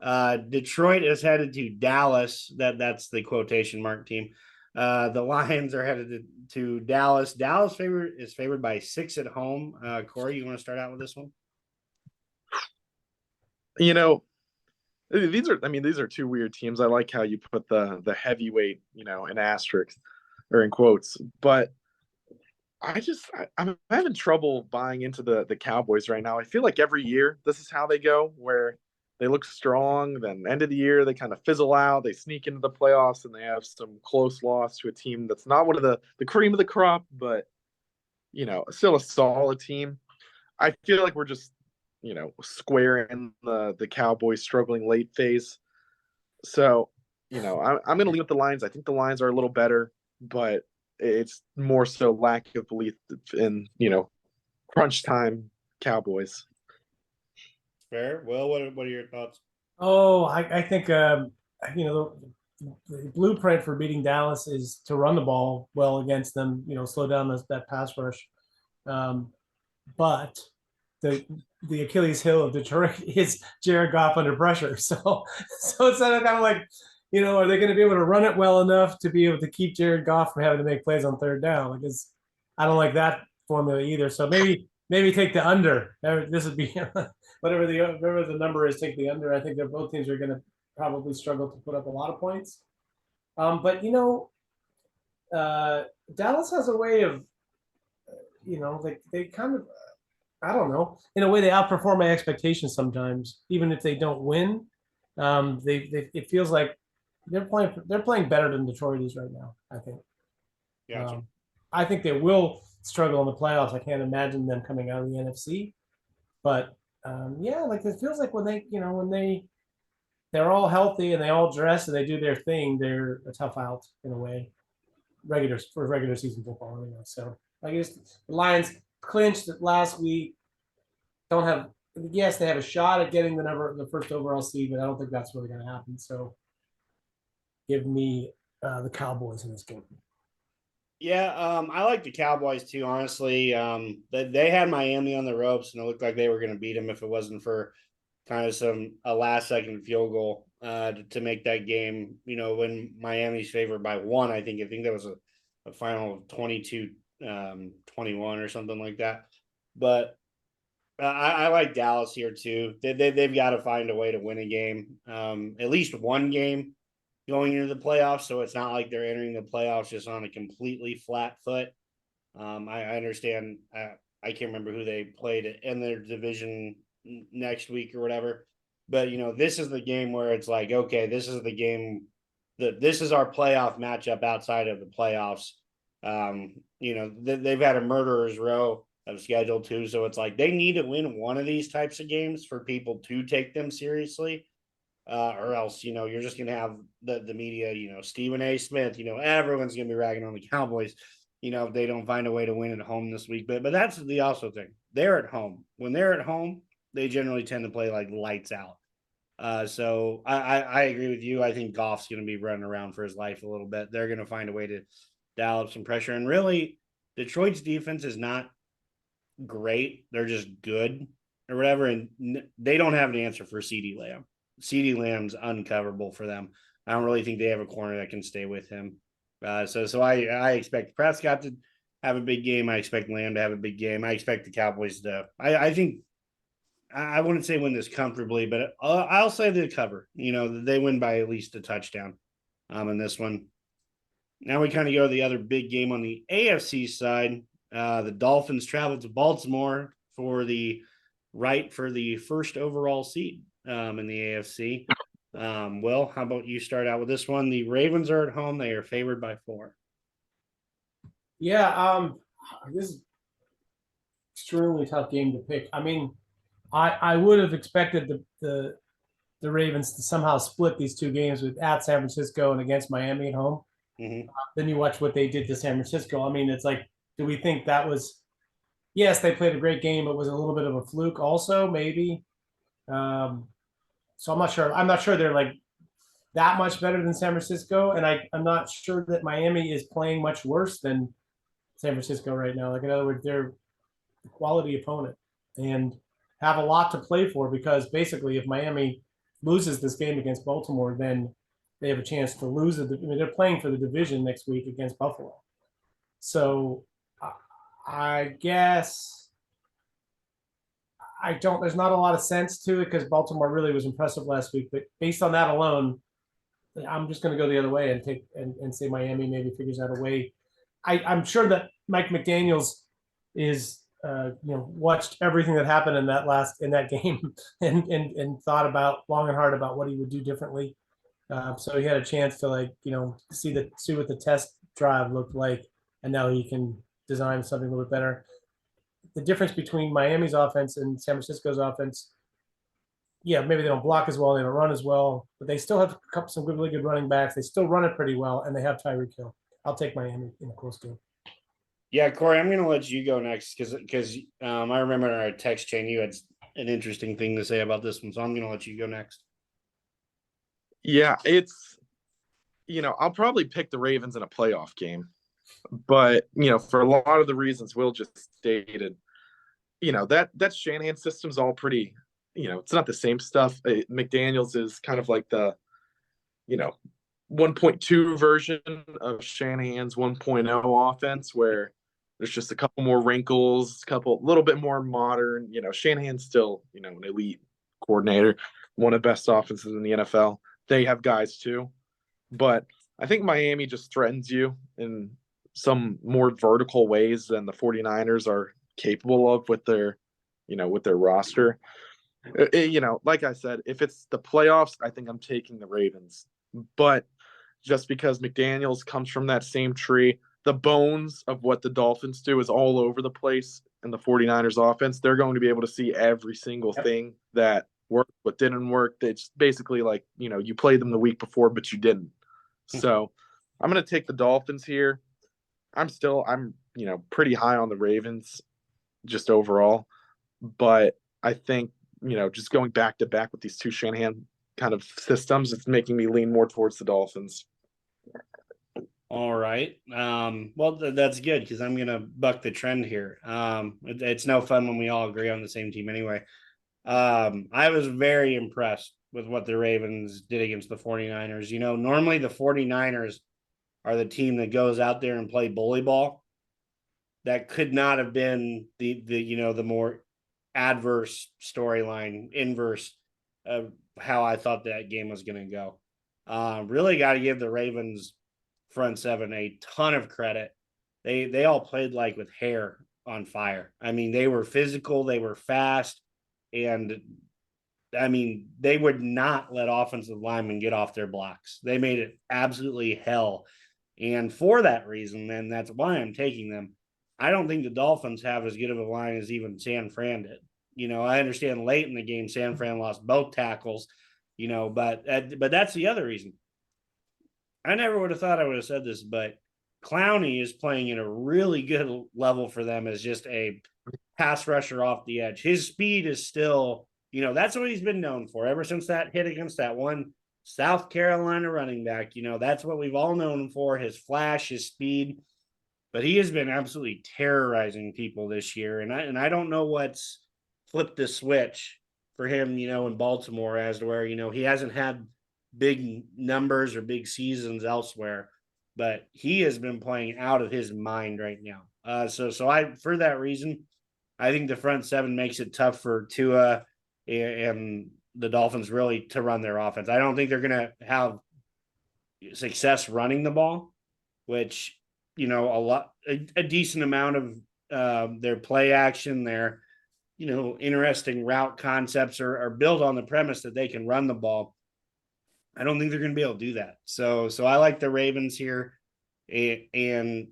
Detroit is headed to Dallas. That's the quotation mark team. The Lions are headed to Dallas. Dallas is favored by 6 at home. Corey, you want to start out with this one? You know, these are two weird teams. I like how you put the heavyweight, in asterisks or in quotes, but I'm having trouble buying into the Cowboys right now. I feel like every year this is how they go, where they look strong, then end of the year they kind of fizzle out, they sneak into the playoffs, and they have some close loss to a team that's not one of the cream of the crop, but still a solid team. I feel like we're just square in the Cowboys struggling late phase. So, I'm going to leave with the Lions. I think the Lions are a little better, but it's more so lack of belief in, crunch time Cowboys. Fair. Well, what are your thoughts? Oh, I think, the blueprint for beating Dallas is to run the ball well against them, slow down that pass rush. But the Achilles heel of Detroit is Jared Goff under pressure. So it's kind of like, are they going to be able to run it well enough to be able to keep Jared Goff from having to make plays on third down? Because I don't like that formula either. So maybe take the under. This would be whatever the number is. Take the under. I think that both teams are going to probably struggle to put up a lot of points. But Dallas has a way of, they kind of, I don't know, in a way they outperform my expectations sometimes, even if they don't win. It feels like they're playing better than Detroit is right now, I think. Gotcha. I think they will struggle in the playoffs. I can't imagine them coming out of the NFC. But it feels like when they're all healthy and they all dress and they do their thing, they're a tough out in a way. Regular season football anyway. So I guess the Lions clinched it last week. They have a shot at getting the first overall seed, but I don't think that's really going to happen. So give me the Cowboys in this game. Yeah, I like the Cowboys too, honestly. They had Miami on the ropes, and it looked like they were going to beat them if it wasn't for kind of a last-second field goal to make that game. When Miami's favored by 1, I think that was a final of 22-21 or something like that. But I like Dallas here too. They've got to find a way to win a game, at least one game going into the playoffs. So it's not like they're entering the playoffs just on a completely flat foot. I understand. I can't remember who they played in their division next week or whatever. But, this is the game where it's like, okay, this is the game this is our playoff matchup outside of the playoffs. They've had a murderer's row of schedule too. So it's like they need to win one of these types of games for people to take them seriously. Or else, you're just going to have the media, Stephen A. Smith, everyone's going to be ragging on the Cowboys, if they don't find a way to win at home this week. But that's the also thing. They're at home. When they're at home, they generally tend to play like lights out. So I agree with you. I think Goff's going to be running around for his life a little bit. They're going to find a way to dial up some pressure. And really, Detroit's defense is not great. They're just good or whatever. And they don't have an answer for CeeDee Lamb. CeeDee Lamb's uncoverable for them. I don't really think they have a corner that can stay with him. So I expect Prescott to have a big game. I expect Lamb to have a big game. I expect the Cowboys to. I think I wouldn't say win this comfortably, but I'll say they cover. They win by at least a touchdown in this one. Now we kind of go to the other big game on the AFC side. The Dolphins travel to Baltimore for the first overall seed in the AFC. Will, how about you start out with this one? The Ravens are at home. They are favored by 4. Yeah, this is extremely tough game to pick. I mean, I would have expected the Ravens to somehow split these two games with at San Francisco and against Miami at home. Mm-hmm. Then you watch what they did to San Francisco. I mean, it's like, do we think that was? Yes, they played a great game, but was it a little bit of a fluke also? Maybe. so I'm not sure. I'm not sure they're like that much better than San Francisco, and I'm not sure that Miami is playing much worse than San Francisco right now. Like in other words, they're a quality opponent and have a lot to play for because basically, if Miami loses this game against Baltimore, then they have a chance to lose it. I mean, they're playing for the division next week against Buffalo. So I guess I don't. There's not a lot of sense to it because Baltimore really was impressive last week. But based on that alone, I'm just going to go the other way and take and say Miami maybe figures out a way. I'm sure that Mike McDaniels is watched everything that happened in that game and thought about long and hard about what he would do differently. So he had a chance to see what the test drive looked like, and now he can design something a little bit better. The difference between Miami's offense and San Francisco's offense, yeah, maybe they don't block as well, they don't run as well, but they still have some really good running backs. They still run it pretty well, and they have Tyreek Hill. I'll take Miami in a close game. Yeah, Corey, I'm going to let you go next because I remember in our text chain you had an interesting thing to say about this one, so I'm going to let you go next. Yeah, it's I'll probably pick the Ravens in a playoff game, but for a lot of the reasons Will just stated, that Shanahan system's all pretty. It's not the same stuff. McDaniels is kind of like the 1.2 version of Shanahan's 1.0 offense, where there's just a couple more wrinkles, a little bit more modern. Shanahan's still, an elite coordinator, one of the best offenses in the NFL. They have guys too, but I think Miami just threatens you in some more vertical ways than the 49ers are capable of with their roster. Like I said, if it's the playoffs, I think I'm taking the Ravens. But just because McDaniels comes from that same tree, the bones of what the Dolphins do is all over the place in the 49ers offense. They're going to be able to see every single thing that worked, what didn't work. It's basically like, you played them the week before, but you didn't. So I'm going to take the Dolphins here. I'm pretty high on the Ravens just overall. But I think, just going back to back with these two Shanahan kind of systems, it's making me lean more towards the Dolphins. All right. Well, that's good because I'm going to buck the trend here. It's no fun when we all agree on the same team anyway. I was very impressed with what the Ravens did against the 49ers. Normally the 49ers are the team that goes out there and play bully ball. That could not have been the more adverse storyline, inverse of how I thought that game was going to go. Really got to give the Ravens front seven a ton of credit. They all played like with hair on fire. I mean, they were physical, they were fast, and I mean, they would not let offensive linemen get off their blocks. They made it absolutely hell. And for that reason, then that's why I'm taking them. I don't think the Dolphins have as good of a line as even San Fran did. I understand late in the game, San Fran lost both tackles, but that's the other reason. I never would have thought I would have said this, but Clowney is playing in a really good level for them as just a pass rusher off the edge. His speed is still, that's what he's been known for ever since that hit against that one South Carolina running back. That's what we've all known him for, his flash, his speed. But he has been absolutely terrorizing people this year. And I don't know what's flipped the switch for him, in Baltimore as to where, he hasn't had big numbers or big seasons elsewhere, but he has been playing out of his mind right now. So for that reason, I think the front seven makes it tough for Tua and the Dolphins really to run their offense. I don't think they're going to have success running the ball, which, a decent amount of their play action, their, interesting route concepts are built on the premise that they can run the ball. I don't think they're going to be able to do that. So I like the Ravens here, and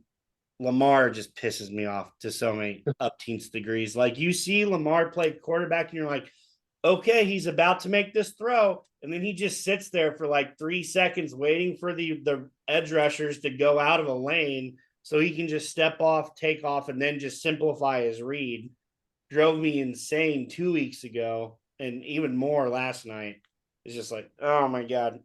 Lamar just pisses me off to so many upteenth degrees. Like, you see Lamar play quarterback and you're like, okay, he's about to make this throw. And then he just sits there for like 3 seconds waiting for the edge rushers to go out of a lane so he can just step off, take off, and then just simplify his read. Drove me insane 2 weeks ago and even more last night. It's just like, oh my God.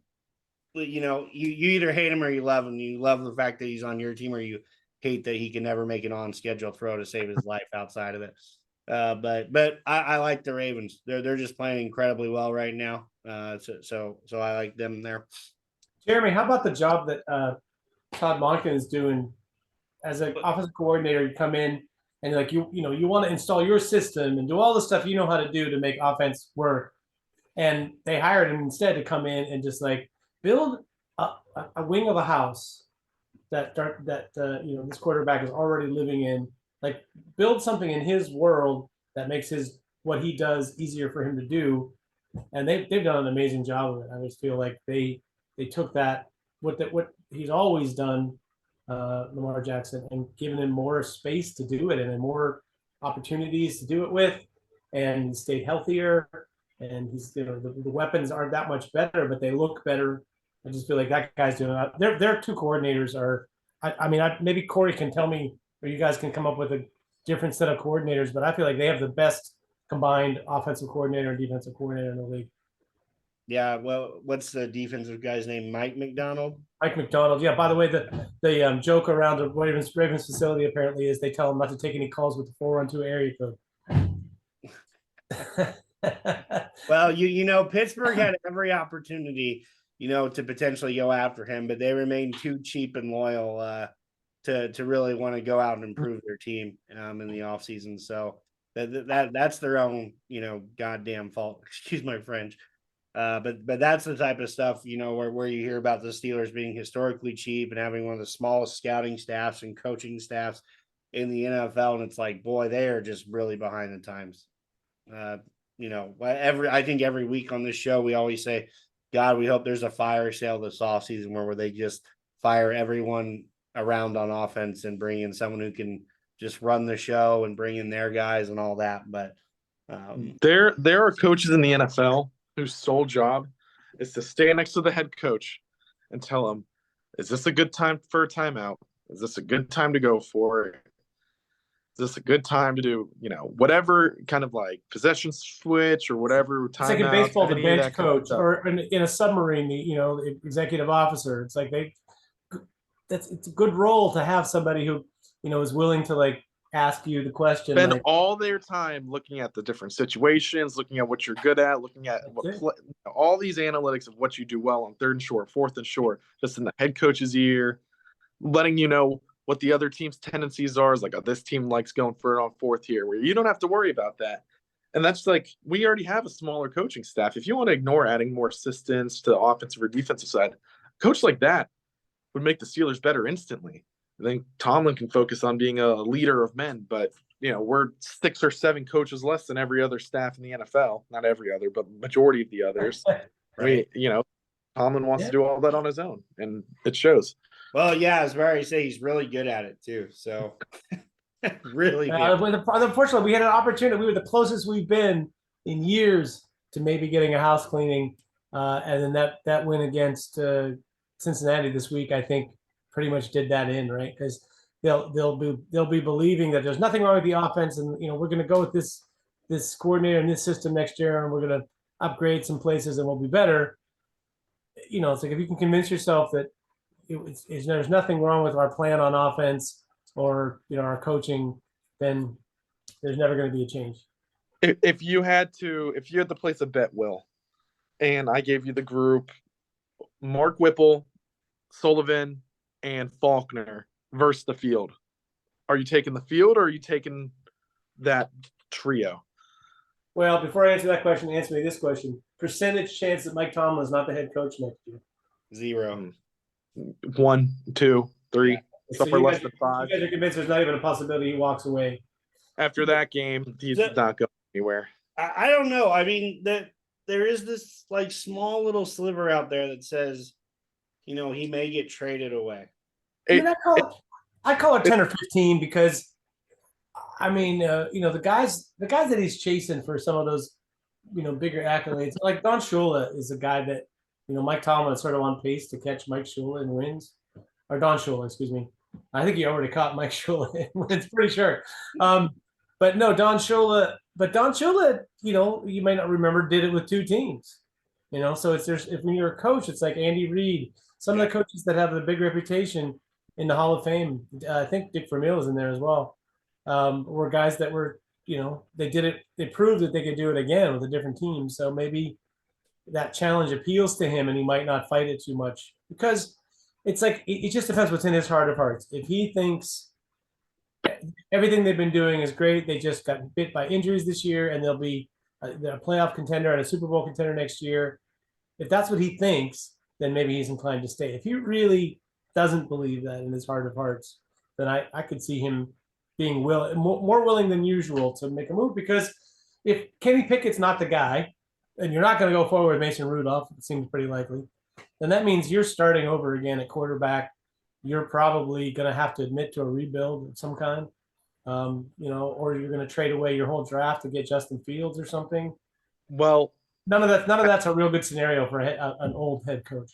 You either hate him or you love him. You love the fact that he's on your team, or you hate that he can never make an on-schedule throw to save his life outside of it. But I like the Ravens. They're just playing incredibly well right now. So I like them there. Jeremy, how about the job that Todd Monken is doing as an offensive coordinator? You come in and like you want to install your system and do all the stuff you know how to do to make offense work, and they hired him instead to come in and just like build a wing of a house that this quarterback is already living in. Like build something in his world that makes what he does easier for him to do, and they've done an amazing job of it. I just feel like they took what he's always done, Lamar Jackson, and given him more space to do it and more opportunities to do it with, and he stayed healthier. And he's the weapons aren't that much better, but they look better. I just feel like that guy's doing it. Their two coordinators are. Maybe Corey can tell me, or you guys can come up with a different set of coordinators, but I feel like they have the best combined offensive coordinator and defensive coordinator in the league. Yeah, well, what's the defensive guy's name? Mike McDonald? Mike McDonald. Yeah, by the way, the joke around the Ravens facility apparently is they tell him not to take any calls with the 412 area code. Well, Pittsburgh had every opportunity, to potentially go after him, but they remained too cheap and loyal to really want to go out and improve their team in the offseason. So that's their own, goddamn fault. Excuse my French. But that's the type of stuff, where you hear about the Steelers being historically cheap and having one of the smallest scouting staffs and coaching staffs in the NFL. And it's like, boy, they are just really behind the times. I think every week on this show, we always say, God, we hope there's a fire sale this offseason where they just fire everyone around on offense and bring in someone who can just run the show and bring in their guys and all that. But there are coaches in the NFL whose sole job is to stand next to the head coach and tell him, is this a good time for a timeout? Is this a good time to go for it? Is this a good time to do, whatever kind of like possession switch or whatever? It's like in baseball, the bench coach, or in a submarine, the executive officer. It's like it's a good role to have somebody who, is willing to like ask you the question. Spend all their time looking at the different situations, looking at what you're good at, looking at all these analytics of what you do well on third and short, fourth and short, just in the head coach's ear, letting you know what the other team's tendencies are. Is like, oh, this team likes going for it on fourth here, where you don't have to worry about that. And that's like, we already have a smaller coaching staff. If you want to ignore adding more assistants to the offensive or defensive side, a coach like that would make the Steelers better instantly. I think Tomlin can focus on being a leader of men, but we're 6 or 7 coaches less than every other staff in the NFL. Not every other, but majority of the others. Right. Tomlin wants to do all that on his own, and it shows. Well, yeah, as Barry say, he's really good at it too. So really, unfortunately, we had an opportunity. We were the closest we've been in years to maybe getting a house cleaning, and then that win against Cincinnati this week, I think, pretty much did that in, right? Because they'll be believing that there's nothing wrong with the offense, and we're going to go with this coordinator and this system next year, and we're going to upgrade some places and we'll be better. It's like if you can convince yourself that there's nothing wrong with our plan on offense or our coaching, then there's never going to be a change. If you had to place a bet, Will, and I gave you the group, Mark Whipple, Sullivan, and Faulkner versus the field, are you taking the field or are you taking that trio? Well, before I answer that question, answer me this question. Percentage chance that Mike Tomlin is not the head coach next year? 0. 1, 2, 3, somewhere less than 5. You guys are convinced there's not even a possibility he walks away? After that game, he's not going anywhere. I don't know. I mean, there is this like small little sliver out there that says, he may get traded away. I call it 10 or 15 because, the guys that he's chasing for some of those, bigger accolades, like Don Shula is a guy that, Mike Tomlin is sort of on pace to catch Mike Shula in wins, or Don Shula, excuse me. I think he already caught Mike Shula in wins, pretty sure. But no, Don Shula, you may not remember, did it with 2 teams. So if when you're a coach, it's like Andy Reid, some of the coaches that have the big reputation in the Hall of Fame. I think Dick Vermeil is in there as well. Were guys that were, they did it. They proved that they could do it again with a different team. So maybe that challenge appeals to him, and he might not fight it too much because it's like it just depends what's in his heart of hearts. If he thinks everything they've been doing is great, they just got bit by injuries this year, and they'll be a playoff contender and a Super Bowl contender next year. If that's what he thinks, then maybe he's inclined to stay. If he really doesn't believe that in his heart of hearts, then I could see him being more willing than usual to make a move, because if Kenny Pickett's not the guy, and you're not going to go forward with Mason Rudolph, it seems pretty likely, then that means you're starting over again at quarterback. You're probably going to have to admit to a rebuild of some kind, or you're going to trade away your whole draft to get Justin Fields or something. Well, none of that's a real good scenario for an old head coach.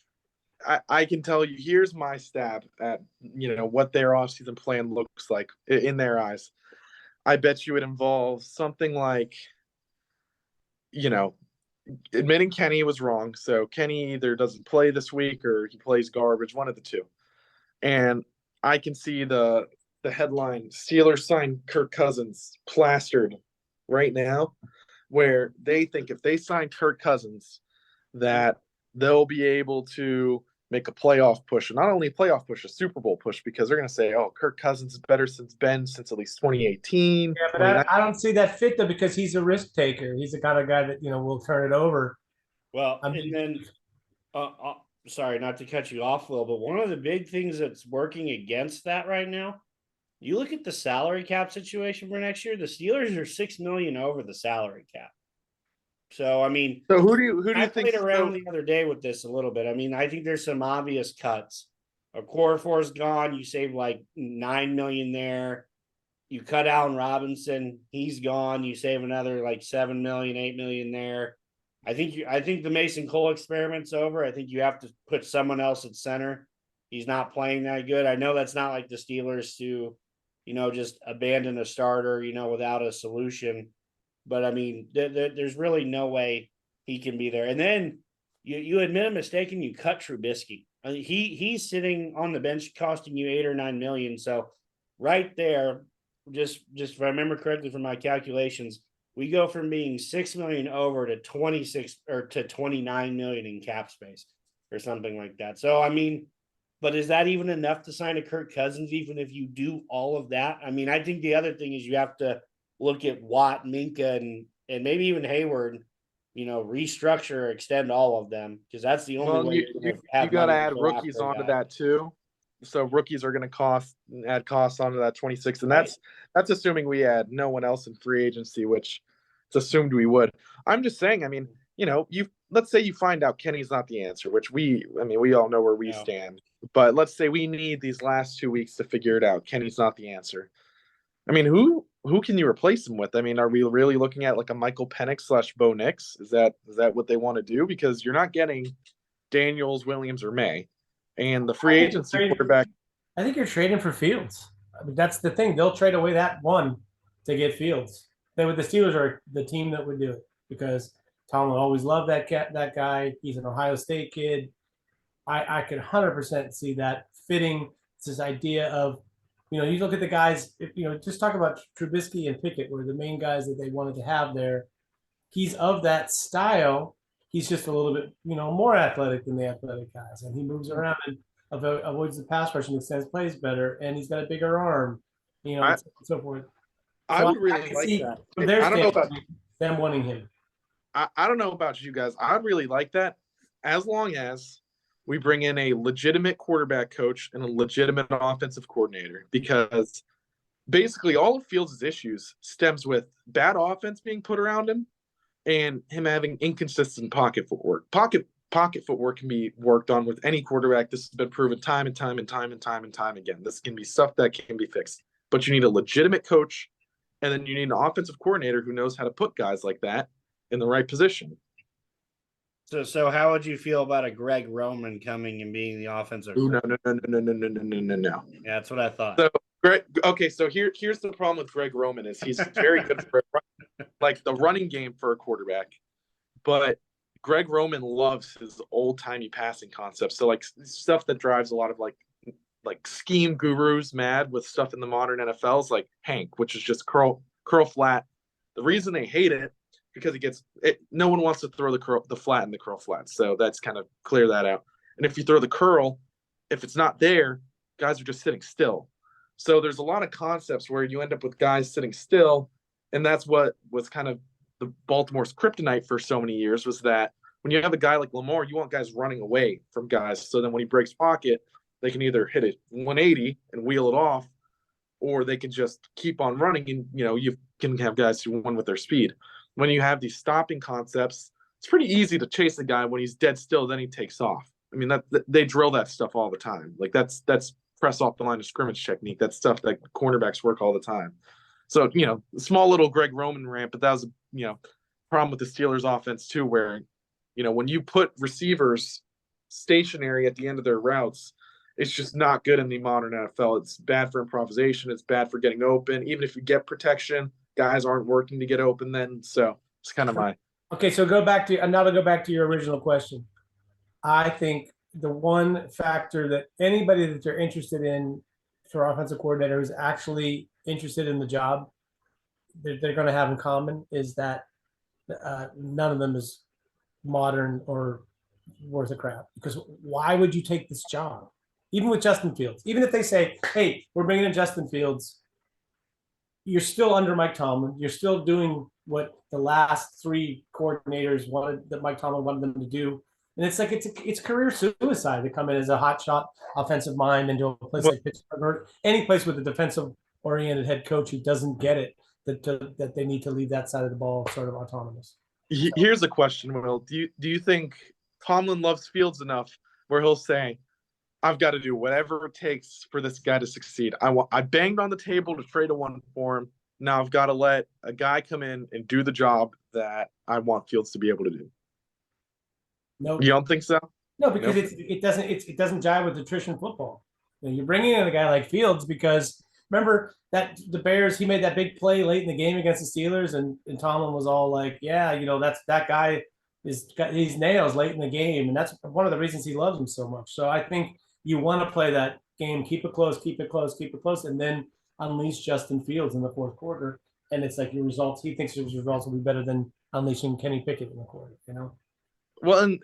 I can tell you, here's my stab at what their offseason plan looks like in their eyes. I bet you it involves something like, admitting Kenny was wrong. So Kenny either doesn't play this week or he plays garbage, one of the two. And I can see the headline, Steelers sign Kirk Cousins, plastered right now, where they think if they sign Kirk Cousins that they'll be able to make a playoff push, and not only a playoff push, a Super Bowl push, because they're going to say, oh, Kirk Cousins is better since at least 2018. Yeah, but I don't see that fit, though, because he's a risk taker. He's the kind of guy that, will turn it over. Well, and then, sorry, not to cut you off, Will, but one of the big things that's working against that right now, you look at the salary cap situation for next year, the Steelers are $6 million over the salary cap. So, I mean, who do you I think played around the other day with this a little bit. I mean, I think there's some obvious cuts. Okorafor's gone. You save like $9 million there. You cut Allen Robinson, he's gone. You save another like $7 million, $8 million there. I think the Mason Cole experiment's over. I think you have to put someone else at center. He's not playing that good. I know that's not like the Steelers to, just abandon a starter, without a solution. But I mean, there's really no way he can be there. And then you admit a mistake and you cut Trubisky. I mean, he's sitting on the bench costing you $8 or $9 million. So right there, just if I remember correctly from my calculations, we go from being $6 million over to 26 or to 29 million in cap space or something like that. So I mean, but is that even enough to sign a Kirk Cousins, even if you do all of that? I mean, I think the other thing is you have to look at Watt, Minka, and maybe even Hayward, restructure or extend all of them, because that's the only way you got to add rookies onto that too. So rookies are going to add costs onto that 26, and that's assuming we add no one else in free agency, which it's assumed we would. I'm just saying, I mean, let's say you find out Kenny's not the answer, which we all know where we stand. But let's say we need these last 2 weeks to figure it out. Kenny's not the answer. I mean, who can you replace him with? I mean, are we really looking at like a Michael Penix / Bo Nix? Is that what they want to do? Because you're not getting Daniels, Williams, or May, and the free agency quarterback. I think you're trading for Fields. I mean, that's the thing. They'll trade away that one to get Fields. The Steelers are the team that would do it, because Tomlin always loved that guy. He's an Ohio State kid. I could 100% see that fitting. It's this idea of, you look at the guys, just talk about Trubisky and Pickett were the main guys that they wanted to have there. He's of that style. He's just a little bit, more athletic than the athletic guys. And he moves around and avoids the pass rush and extends plays better. And he's got a bigger arm, and so forth. So I would really like that. I don't know about them wanting him. I don't know about you guys. I'd really like that, as long as we bring in a legitimate quarterback coach and a legitimate offensive coordinator, because basically all of Fields' issues stems with bad offense being put around him and him having inconsistent pocket footwork. Pocket footwork can be worked on with any quarterback. This has been proven time and time again. This can be stuff that can be fixed. But you need a legitimate coach, and then you need an offensive coordinator who knows how to put guys like that in the right position. So how would you feel about a Greg Roman coming and being the offensive? No. Yeah, that's what I thought. So Greg, okay, so here's the problem with Greg Roman is he's very good for like the running game for a quarterback, but Greg Roman loves his old timey passing concepts. So like stuff that drives a lot of like scheme gurus mad with stuff in the modern NFLs, like Hank, which is just curl flat. The reason they hate it because no one wants to throw the flat and the curl flat. So that's kind of clear that out. And if you throw the curl, if it's not there, guys are just sitting still. So there's a lot of concepts where you end up with guys sitting still, and that's what was kind of the Baltimore's kryptonite for so many years, was that when you have a guy like Lamar, you want guys running away from guys. So then when he breaks pocket, they can either hit it 180 and wheel it off, or they can just keep on running, and you can have guys who win with their speed. When you have these stopping concepts, it's pretty easy to chase a guy when he's dead still, then he takes off. I mean, they drill that stuff all the time. Like that's press off the line of scrimmage technique. That's stuff that cornerbacks work all the time. So, small little Greg Roman rant, but that was, problem with the Steelers offense too, where, when you put receivers stationary at the end of their routes, it's just not good in the modern NFL. It's bad for improvisation. It's bad for getting open. Even if you get protection, guys aren't working to get open then. So it's kind of my. Okay, so go back to your original question. I think the one factor that anybody that you're interested in for offensive coordinator who's actually interested in the job, they're going to have in common is that none of them is modern or worth a crap. Because why would you take this job? Even with Justin Fields, even if they say, hey, we're bringing in Justin Fields, you're still under Mike Tomlin. You're still doing what the last three coordinators that Mike Tomlin wanted them to do. And it's like it's career suicide to come in as a hotshot offensive mind into a place like Pittsburgh or any place with a defensive-oriented head coach who doesn't get it, that they need to leave that side of the ball sort of autonomous. Here's a question, Will. Do you think Tomlin loves Fields enough where he'll say, I've got to do whatever it takes for this guy to succeed. I banged on the table to trade a one for him. Now I've got to let a guy come in and do the job that I want Fields to be able to do. No, you don't think so? No, because it doesn't jive with attrition football. You're bringing in a guy like Fields because remember that the Bears, he made that big play late in the game against the Steelers, and Tomlin was all like, yeah, that guy he's nails late in the game, and that's one of the reasons he loves him so much. So I think you want to play that game, keep it close, and then unleash Justin Fields in the fourth quarter. And it's like he thinks his results will be better than unleashing Kenny Pickett in the quarter, Well, and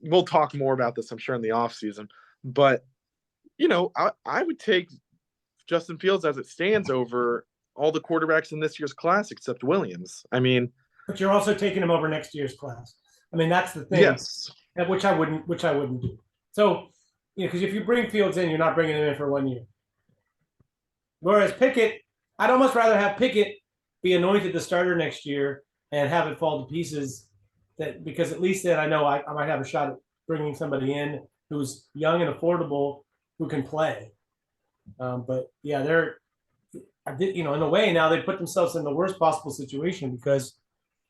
we'll talk more about this, I'm sure, in the offseason. But, I would take Justin Fields as it stands over all the quarterbacks in this year's class except Williams. I mean, but you're also taking him over next year's class. I mean, that's the thing. Yes. Which I wouldn't do. So, because if you bring Fields in, you're not bringing him in for 1 year. Whereas Pickett, I'd almost rather have Pickett be anointed the starter next year and have it fall to pieces. Because at least then I know I might have a shot at bringing somebody in who's young and affordable who can play. But yeah, in a way now they put themselves in the worst possible situation because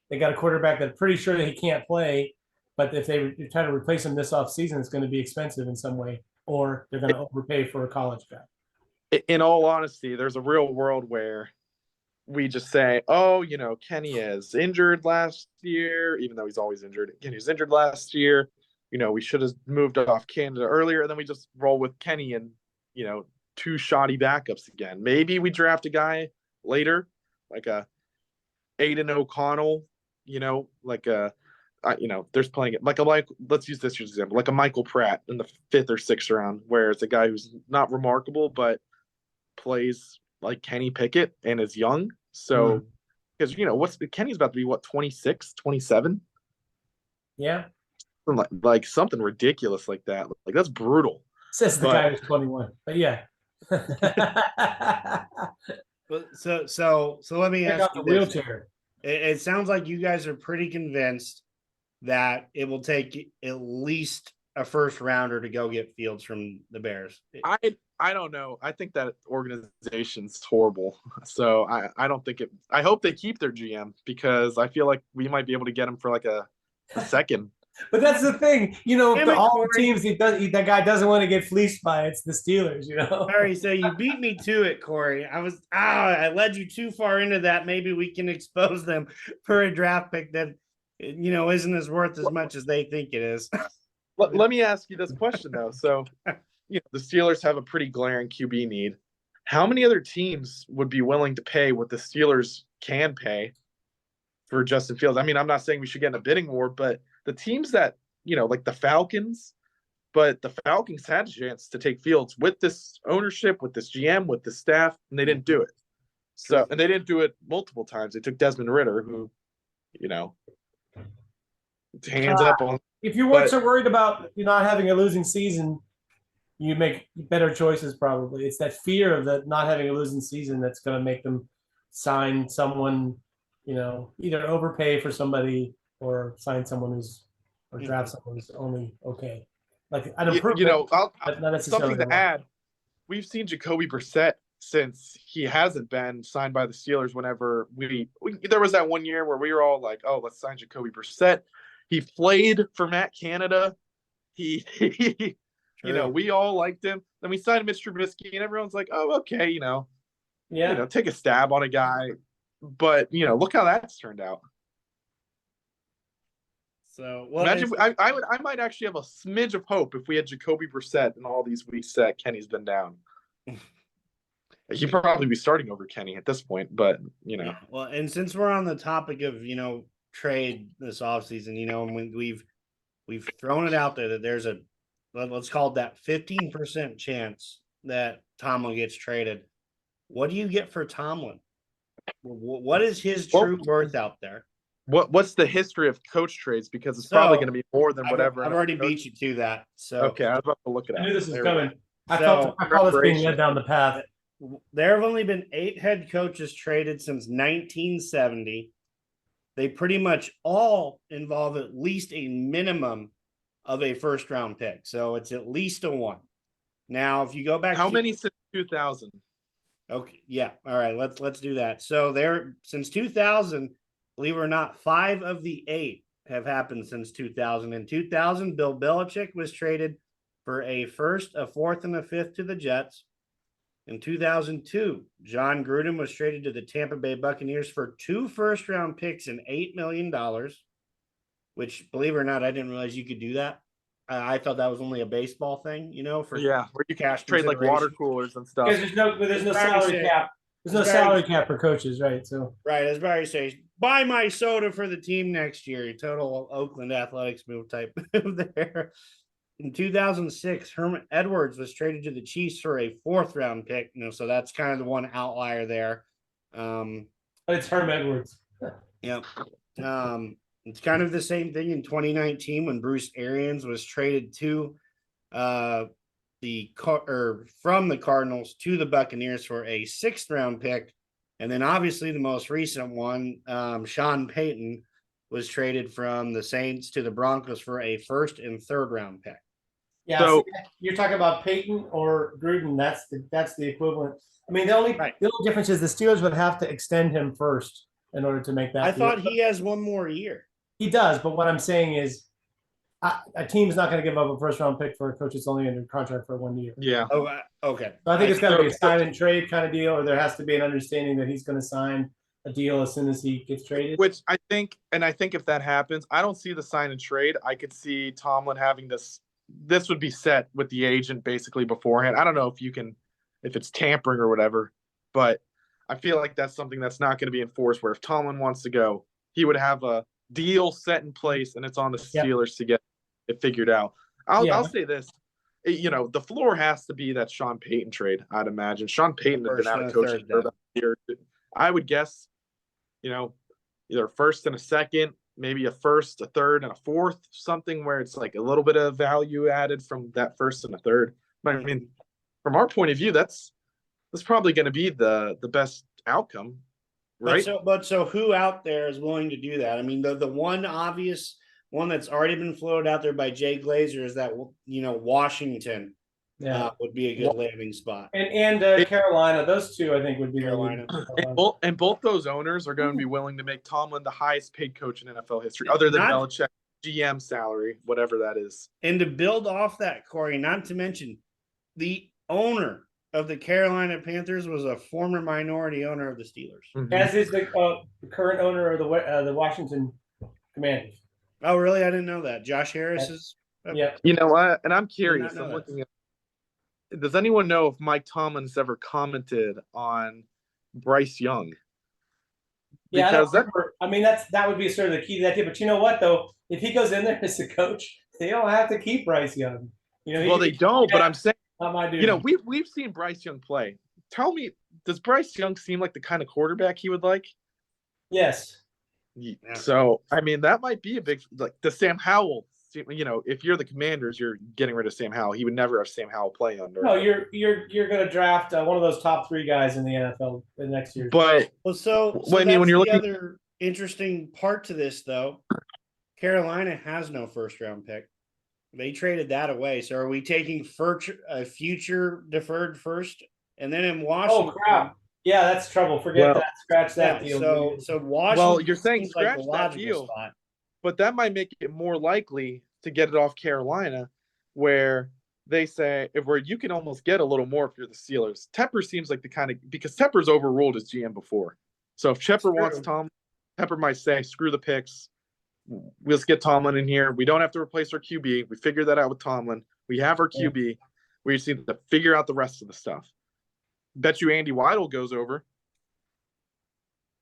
they got a quarterback that's pretty sure that he can't play. But if they try to replace him this offseason, it's going to be expensive in some way, or they're going to overpay for a college guy. In all honesty, there's a real world where we just say, oh, Kenny is injured last year, even though he's always injured. Kenny was injured last year. We should have moved off Canada earlier. And then we just roll with Kenny and, two shoddy backups again. Maybe we draft a guy later, like a Aiden O'Connell, there's playing it like let's use this year's example, like a Michael Pratt in the 5th or 6th round, where it's a guy who's not remarkable, but plays like Kenny Pickett and is young. So, because, Kenny's about to be 26, 27? Yeah. Like something ridiculous like that. Like that's brutal. Says the guy who's 21, but yeah. So let me ask you the wheelchair. It sounds like you guys are pretty convinced that it will take at least a first rounder to go get Fields from the Bears. I don't know. I think that organization's horrible. So I don't think it. I hope they keep their GM because I feel like we might be able to get him for like a second. But that's the thing, all the teams that guy doesn't want to get fleeced by, it's the Steelers, Sorry, so you beat me to it, Corey. I led you too far into that. Maybe we can expose them for a draft pick that isn't as worth as much as they think it is. Let me ask you this question though. So, the Steelers have a pretty glaring QB need. How many other teams would be willing to pay what the Steelers can pay for Justin Fields? I mean, I'm not saying we should get in a bidding war, but the teams that, like the Falcons, but the Falcons had a chance to take Fields with this ownership, with this GM, with the staff, and they didn't do it. So, and they didn't do it multiple times. They took Desmond Ridder, who, hands up on. If you weren't so worried about you not having a losing season, you make better choices probably. It's that fear of that not having a losing season that's going to make them sign someone, either overpay for somebody or sign someone or draft someone who's only okay. Like an improvement, but not necessarily something to add. We've seen Jacoby Brissett since he hasn't been signed by the Steelers. Whenever there was that one year where we were all like, "Oh, let's sign Jacoby Brissett." He played for Matt Canada. He we all liked him. Then we signed Mitch Trubisky, and everyone's like, "Oh, okay, take a stab on a guy." But look how that's turned out. So imagine I might actually have a smidge of hope if we had Jacoby Brissett in all these weeks that Kenny's been down. He'd probably be starting over Kenny at this point, but Yeah, well, and since we're on the topic of trade this offseason, and we've thrown it out there that there's let's call it that 15% chance that Tomlin gets traded. What do you get for Tomlin? What is his true worth out there? What's the history of coach trades? Because it's probably going to be more than whatever. I've already beat you to that. So okay, I was about to look it up. I knew this was coming. I call this being led down the path. There have only been 8 head coaches traded since 1970. They pretty much all involve at least a minimum of a first round pick. So it's at least a 1. Now, if you go back, how many since 2000? Okay, yeah, all right. Let's do that. So there, since 2000, believe it or not, 5 of the 8 have happened since 2000. In 2000, Bill Belichick was traded for a first, a fourth, and a fifth to the Jets. In 2002, John Gruden was traded to the Tampa Bay Buccaneers for 2 first-round picks and $8 million, which, believe it or not, I didn't realize you could do that. I thought that was only a baseball thing, for where you cash trade like water coolers and stuff. Because there's no salary cap. There's no salary cap for coaches, right? So as Barry says, buy my soda for the team next year. Total Oakland Athletics move type move there. In 2006, Herman Edwards was traded to the Chiefs for a 4th-round pick. So that's kind of the one outlier there. It's Herm Edwards. Yep. It's kind of the same thing in 2019 when Bruce Arians was traded to from the Cardinals to the Buccaneers for a 6th-round pick. And then obviously the most recent one, Sean Payton, was traded from the Saints to the Broncos for a 1st and 3rd-round pick. Yeah, so you're talking about Payton or Gruden. That's the equivalent. I mean, the only difference is the Steelers would have to extend him first in order to make that. I thought he has 1 more year. He does, but what I'm saying is a team's not going to give up a first-round pick for a coach that's only under contract for 1 year. Yeah. Oh, okay. So I think it's got to be a sign and trade kind of deal, or there has to be an understanding that he's going to sign a deal as soon as he gets traded. Which I think if that happens, I don't see the sign and trade. I could see Tomlin having this would be set with the agent basically beforehand. I don't know if it's tampering or whatever, but I feel like that's something that's not going to be enforced, where if Tomlin wants to go, he would have a deal set in place and it's on the Steelers to get it figured out. I'll say this, the floor has to be that Sean Payton trade, I'd imagine. Sean Payton has been out of coaching for about a year. I would guess, either a 1st and a 2nd, maybe a 1st, a 3rd, and a 4th, something where it's like a little bit of value added from that 1st and a 3rd. But I mean, from our point of view, that's probably going to be the best outcome, right? So who out there is willing to do that? I mean, the one obvious one that's already been floated out there by Jay Glazer is that Washington would be a good landing spot, and Carolina. Those 2, I think, would be Carolina. And both those owners are going to be willing to make Tomlin the highest paid coach in NFL history, other than Belichick GM salary, whatever that is. And to build off that, Corey, not to mention the owner of the Carolina Panthers was a former minority owner of the Steelers, as is the current owner of the Washington Commanders. Oh, really? I didn't know that. Josh Harris is. Yeah. You know what? And I'm not curious. know I'm that. looking at. Does anyone know if Mike Tomlin has ever commented on Bryce Young? Yeah, I Because don't remember. I mean, that would be sort of the key to that too. But you know what, though? If he goes in there as a coach, they don't have to keep Bryce Young. well, they don't. But I'm saying, not my dude. you know, we've seen Bryce Young play. Tell me, does Bryce Young seem like the kind of quarterback he would like? Yes. Yeah. So, I mean, that might be a big, like the Sam Howell. You know, if you're the Commanders, you're getting rid of Sam Howell. He would never have Sam Howell play under. No, you're going to draft one of those top 3 guys in the NFL the next year. But Well, so I mean, when you're looking, other interesting part to this, though, Carolina has no first round pick. They traded that away. So are we taking a future deferred first? And then in Washington. Oh, crap. Yeah, that's trouble. Forget that. Scratch that deal. So Washington. Well, you're saying seems like scratch the that logical deal, spot. but that might make it more likely to get it off Carolina, where they say where you can almost get a little more if you're the Steelers. Tepper seems like the kind of, because Tepper's overruled his GM before. So if Tepper wants Tom, Tepper might say, screw the picks. Let's get Tomlin in here. We don't have to replace our QB. We figured that out with Tomlin. We have our QB. We just need to figure out the rest of the stuff. Bet you Andy Weidel goes over.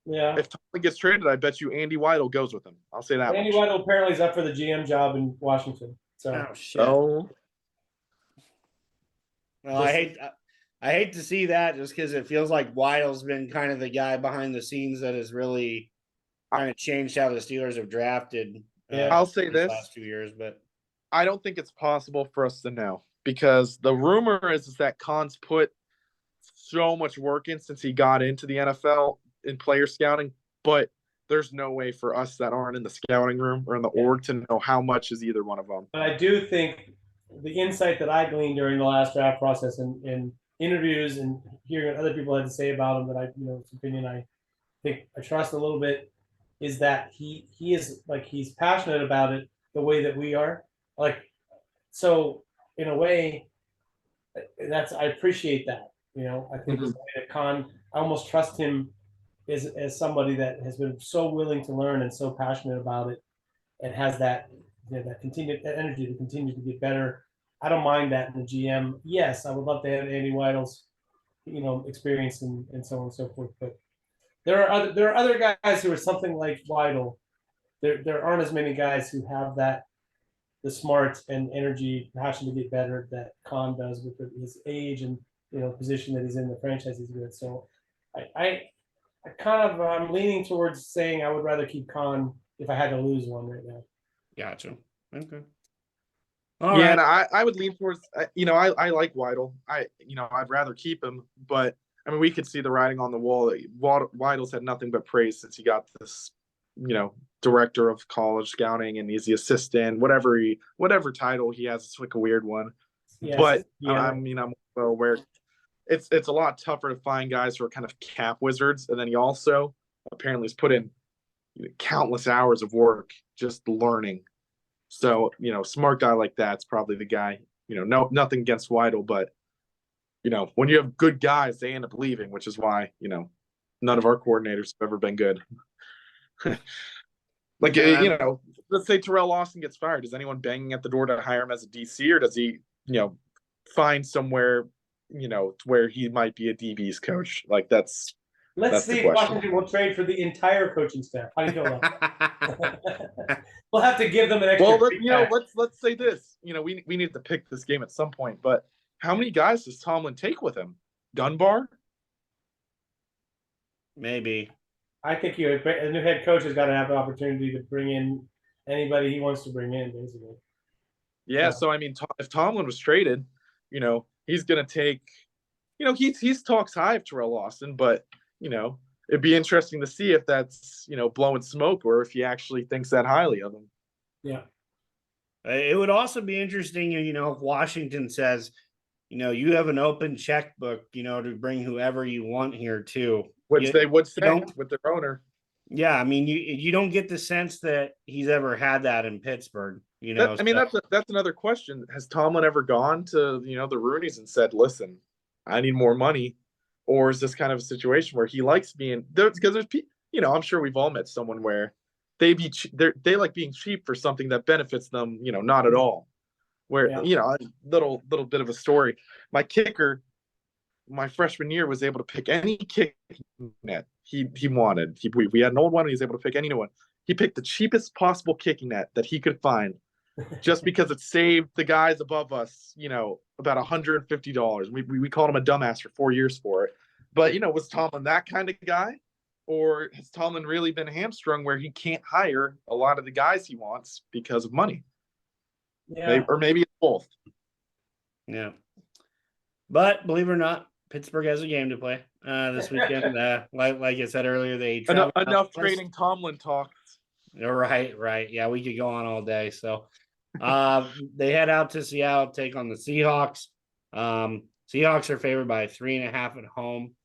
Yeah. If Tomlin gets traded, I bet you Andy Weidel goes with him. I'll say that. Andy Weidel apparently is up for the GM job in Washington. So. Oh shit. Oh. Well, I hate to see that, just because it feels like Weidel's been kind of the guy behind the scenes that has really kind of changed how the Steelers have drafted. I'll say this last 2 years, but I don't think it's possible for us to know, because the rumor is that Khan's put so much work in since he got into the NFL in player scouting, but there's no way for us that aren't in the scouting room or in the org to know how much is either one of them. But I do think the insight that I gleaned during the last draft process and interviews and hearing what other people had to say about him, that his opinion I think I trust a little bit, is that he is like, he's passionate about it the way that we are. Like, so in a way, I appreciate that. I think the way that Khan, I almost trust him as somebody that has been so willing to learn and so passionate about it, and has that that energy to continue to get better. I don't mind that in the GM. Yes, I would love to have Andy Weidel's experience and so on and so forth. But there are other guys who are something like Weidel. There aren't as many guys who have the smarts and energy, passion to get better that Khan does with his age and position that he's in, the franchise he's with. So I kind of I'm leaning towards saying I would rather keep Khan if I had to lose one right now. Gotcha. Okay. All right. And I would lean towards I like Weidel. I'd rather keep him, but I mean, we could see the writing on the wall. Weidel's had nothing but praise since he got this, director of college scouting, and he's the assistant, whatever title he has. It's like a weird one. Yes, but I'm well aware it's a lot tougher to find guys who are kind of cap wizards, and then he also apparently has put in countless hours of work just learning. So smart guy like that's probably the guy. Nothing against Weidel, but when you have good guys, they end up leaving, which is why none of our coordinators have ever been good. Like let's say Terrell Austin gets fired. Is anyone banging at the door to hire him as a DC, or does he find somewhere where he might be a DB's coach? Like that's see if Washington will trade for the entire coaching staff. How do you feel about that? We'll have to give them an extra. Well, let's say this. We need to pick this game at some point. But how many guys does Tomlin take with him? Dunbar? Maybe. I think a new head coach has got to have the opportunity to bring in anybody he wants to bring in, basically. Yeah. So I mean, if Tomlin was traded, he's going to take. He's talks high of Terrell Austin, but it'd be interesting to see if that's blowing smoke, or if he actually thinks that highly of him. Yeah. It would also be interesting, if Washington says, you have an open checkbook, to bring whoever you want here too. Which they would say with their owner. Yeah, I mean, you don't get the sense that he's ever had that in Pittsburgh. That's another question. Has Tomlin ever gone to the Rooneys and said, "Listen, I need more money," or is this kind of a situation where he likes being there? Because there's I'm sure we've all met someone where they like being cheap for something that benefits them, not at all. Where a little bit of a story. My kicker, my freshman year, was able to pick any kick net he wanted. We had an old one, and he was able to pick any new one. He picked the cheapest possible kicking net that he could find, just because it saved the guys above us, about $150. We called him a dumbass for 4 years for it. But was Tomlin that kind of guy? Or has Tomlin really been hamstrung where he can't hire a lot of the guys he wants because of money? Yeah. Maybe it's both. Yeah. But believe it or not, Pittsburgh has a game to play this weekend. Like I said earlier, they enough trading Tomlin talk. Right. Yeah, we could go on all day. So they head out to Seattle, take on the Seahawks. Seahawks are favored by 3.5 at home.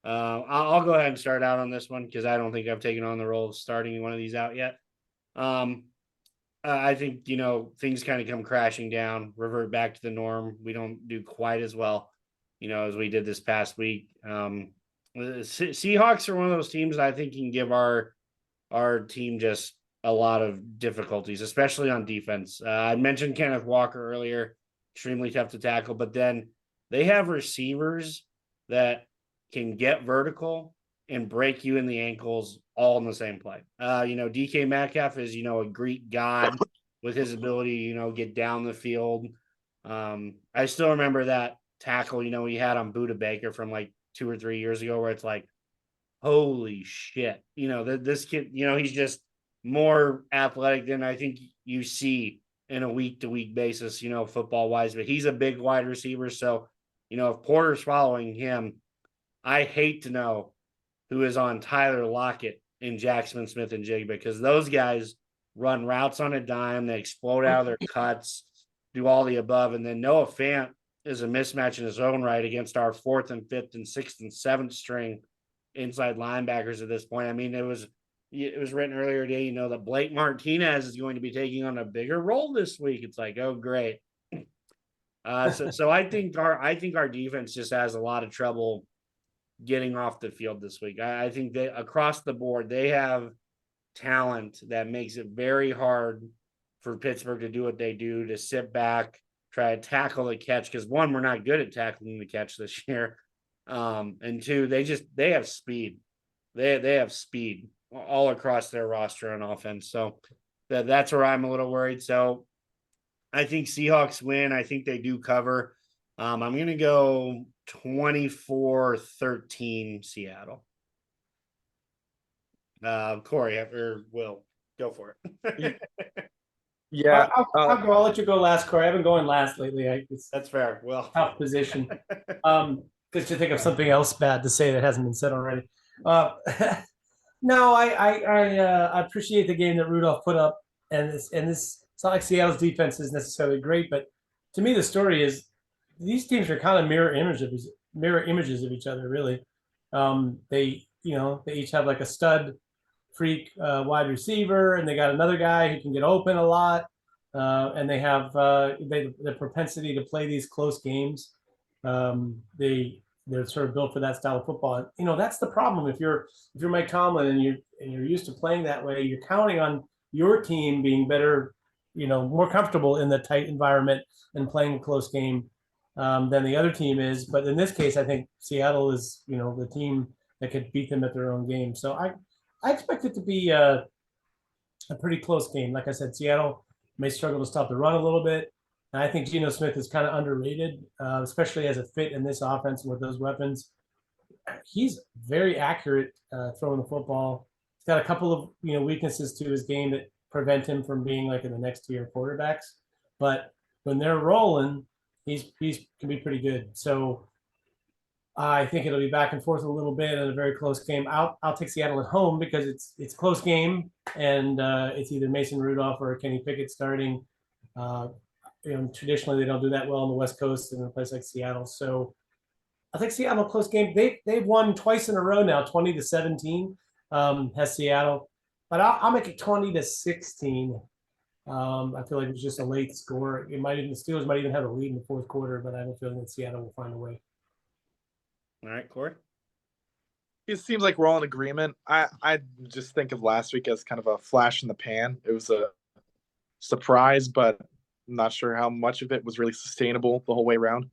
I'll go ahead and start out on this one because I don't think I've taken on the role of starting one of these out yet. I think, things kind of come crashing down, revert back to the norm. We don't do quite as well, as we did this past week. The Seahawks are one of those teams that I think can give our team just a lot of difficulties, especially on defense. I mentioned Kenneth Walker earlier, extremely tough to tackle, but then they have receivers that can get vertical and break you in the ankles all in the same play. DK Metcalf is, a Greek god with his ability, get down the field. I still remember that tackle, he had on Budda Baker from like 2 or 3 years ago, where it's like, holy shit. This kid, he's just more athletic than I think you see in a week-to-week basis, football-wise. But he's a big wide receiver. So, if Porter's following him, I hate to know who is on Tyler Lockett and Jackson Smith and Jigba, because those guys run routes on a dime. They explode out of their cuts, do all the above. And then Noah Fant is a mismatch in his own right against our 4th and 5th and 6th and 7th string inside linebackers at this point. I mean, it was written earlier today, that Blake Martinez is going to be taking on a bigger role this week. It's like, oh, great. So I think our defense just has a lot of trouble getting off the field this week. I think that across the board, they have talent that makes it very hard for Pittsburgh to do what they do, to sit back, try to tackle the catch. Because 1, we're not good at tackling the catch this year. And 2, they have speed. They have speed all across their roster on offense. So that's where I'm a little worried. So I think Seahawks win. I think they do cover. I'm going to go 24-13 Seattle. Corey or Will, go for it. Yeah, I'll go. I'll let you go last, Corey. I've been going last lately. That's fair. Well, tough position. Just to think of something else bad to say that hasn't been said already. No, I appreciate the game that Rudolph put up, and this. It's not like Seattle's defense is necessarily great, but to me, the story is these teams are kind of mirror images of each other, really. They each have like a stud freak wide receiver, and they got another guy who can get open a lot, and they have the propensity to play these close games. They're sort of built for that style of football. That's the problem. If you're Mike Tomlin and you're used to playing that way, you're counting on your team being better, more comfortable in the tight environment and playing a close game than the other team is. But in this case, I think Seattle is, the team that could beat them at their own game. So I expect it to be a pretty close game. Like I said, Seattle may struggle to stop the run a little bit. And I think Geno Smith is kind of underrated, especially as a fit in this offense with those weapons. He's very accurate throwing the football. He's got a couple of weaknesses to his game that prevent him from being like in the next tier quarterbacks. But when they're rolling, he's can be pretty good. So I think it'll be back and forth a little bit in a very close game. I'll take Seattle at home because it's a close game, and it's either Mason Rudolph or Kenny Pickett starting. Traditionally they don't do that well on the West Coast in a place like Seattle. So I think Seattle close game. They've won twice in a row now, 20-17 has Seattle, but I'll make it 20-16. I feel like it was just a late score. The Steelers might even have a lead in the fourth quarter, but I have a feeling that Seattle will find a way. All right, Corey. it seems like we're all in agreement. I just think of last week as kind of a flash in the pan. It was a surprise, but I'm not sure how much of it was really sustainable the whole way around.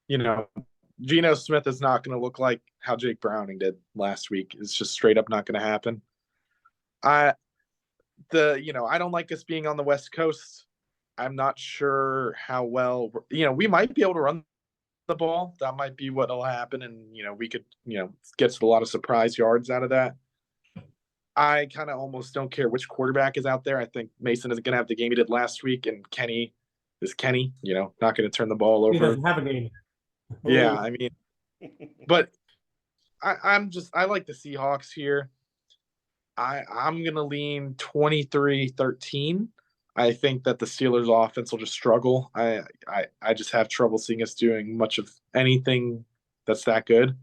You know, Geno Smith is not going to look like how Jake Browning did last week. It's just straight up not going to happen. I I don't like us being on the West Coast. I'm not sure how well, we might be able to run the ball. That might be what'll happen. And, we could, get a lot of surprise yards out of that. I kind of almost don't care which quarterback is out there. I think Mason is going to have the game he did last week, and Kenny is Kenny, not going to turn the ball over. He doesn't have a game. Yeah, I mean, but I like the Seahawks here. I'm going to lean 23-13. I think that the Steelers offense will just struggle. I just have trouble seeing us doing much of anything that's that good.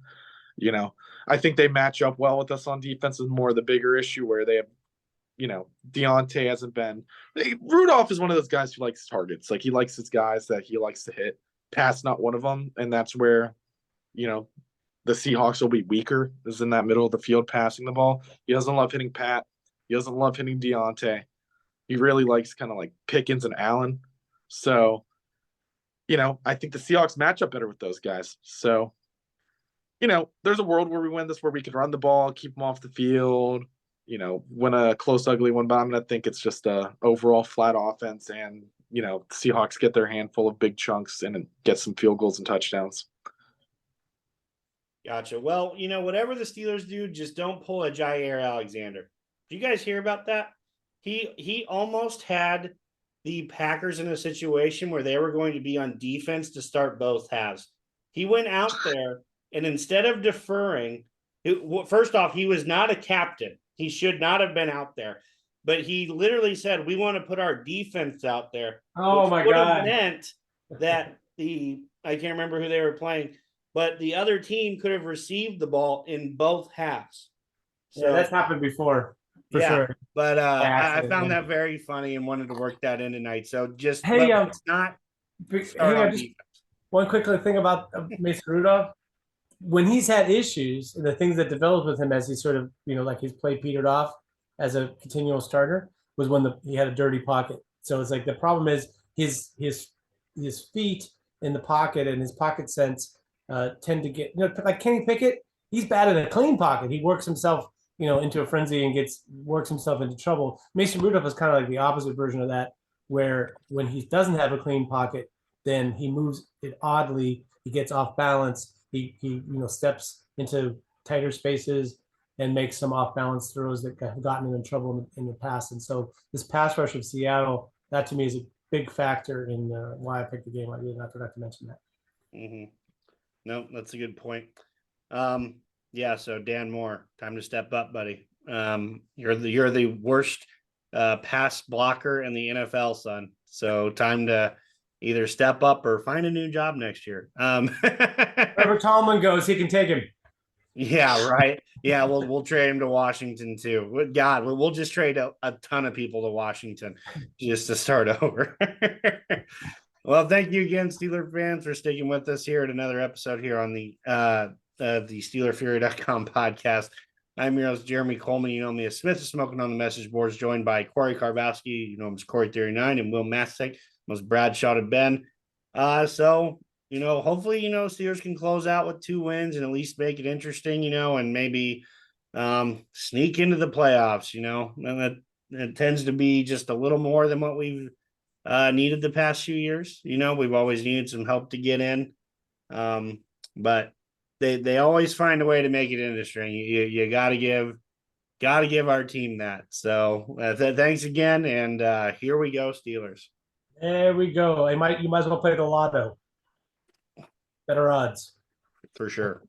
I think they match up well with us on defense is more the bigger issue where they have, Deontay hasn't been. Rudolph is one of those guys who likes targets. Like he likes his guys that he likes to hit. Pat's not one of them, and that's where, the Seahawks will be weaker is in that middle of the field passing the ball. He doesn't love hitting Pat. He doesn't love hitting Deontay. He really likes kind of like Pickens and Allen. So, I think the Seahawks match up better with those guys. So, there's a world where we win this where we could run the ball, keep them off the field, win a close, ugly one. But I'm going to think it's just a overall flat offense and, Seahawks get their handful of big chunks and get some field goals and touchdowns. Gotcha. Well, whatever the Steelers do, just don't pull a Jair Alexander. Did you guys hear about that? He almost had the Packers in a situation where they were going to be on defense to start both halves. He went out there, and instead of deferring, first off, he was not a captain. He should not have been out there. But he literally said, we want to put our defense out there. Oh, my God. Meant that I can't remember who they were playing, but the other team could have received the ball in both halves. So that's happened before. For sure. But I found that very funny and wanted to work that in tonight. So just it's not one quick thing about Mason Rudolph. When he's had issues, the things that developed with him as he sort of, like his play petered off as a continual starter was when he had a dirty pocket. So it's like the problem is his feet in the pocket and his pocket sense tend to get, like Kenny Pickett, he's bad in a clean pocket. He works himself into a frenzy and works himself into trouble. Mason Rudolph is kind of like the opposite version of that, where when he doesn't have a clean pocket, then he moves it oddly. He gets off balance. He steps into tighter spaces and makes some off balance throws that have gotten him in trouble in the past. And so this pass rush of Seattle, that to me is a big factor in why I picked the game. I forgot to mention that. Mm-hmm. No, that's a good point. So Dan Moore, time to step up, buddy. You're the worst pass blocker in the NFL, son. So time to either step up or find a new job next year. Wherever Tomlin goes, he can take him. Yeah, right. Yeah, we'll trade him to Washington too. God, we'll just trade a ton of people to Washington just to start over. Well, thank you again, Steeler fans, for sticking with us here at another episode here on the SteelerFury.com podcast. I'm your host, Jeremy Coleman. You know me as Smith is Smoking on the Message Boards, joined by Corey Karvowski. You know him as Corey Theory 9, and Will Mastek, most Brad Shot of Ben. So hopefully, Steelers can close out with 2 wins and at least make it interesting, and maybe sneak into the playoffs, and that it tends to be just a little more than what we've needed the past few years. We've always needed some help to get in. But they always find a way to make it interesting. You got to give our team that. So thanks again. And here we go, Steelers. There we go. You might as well play the lotto. Better odds. For sure.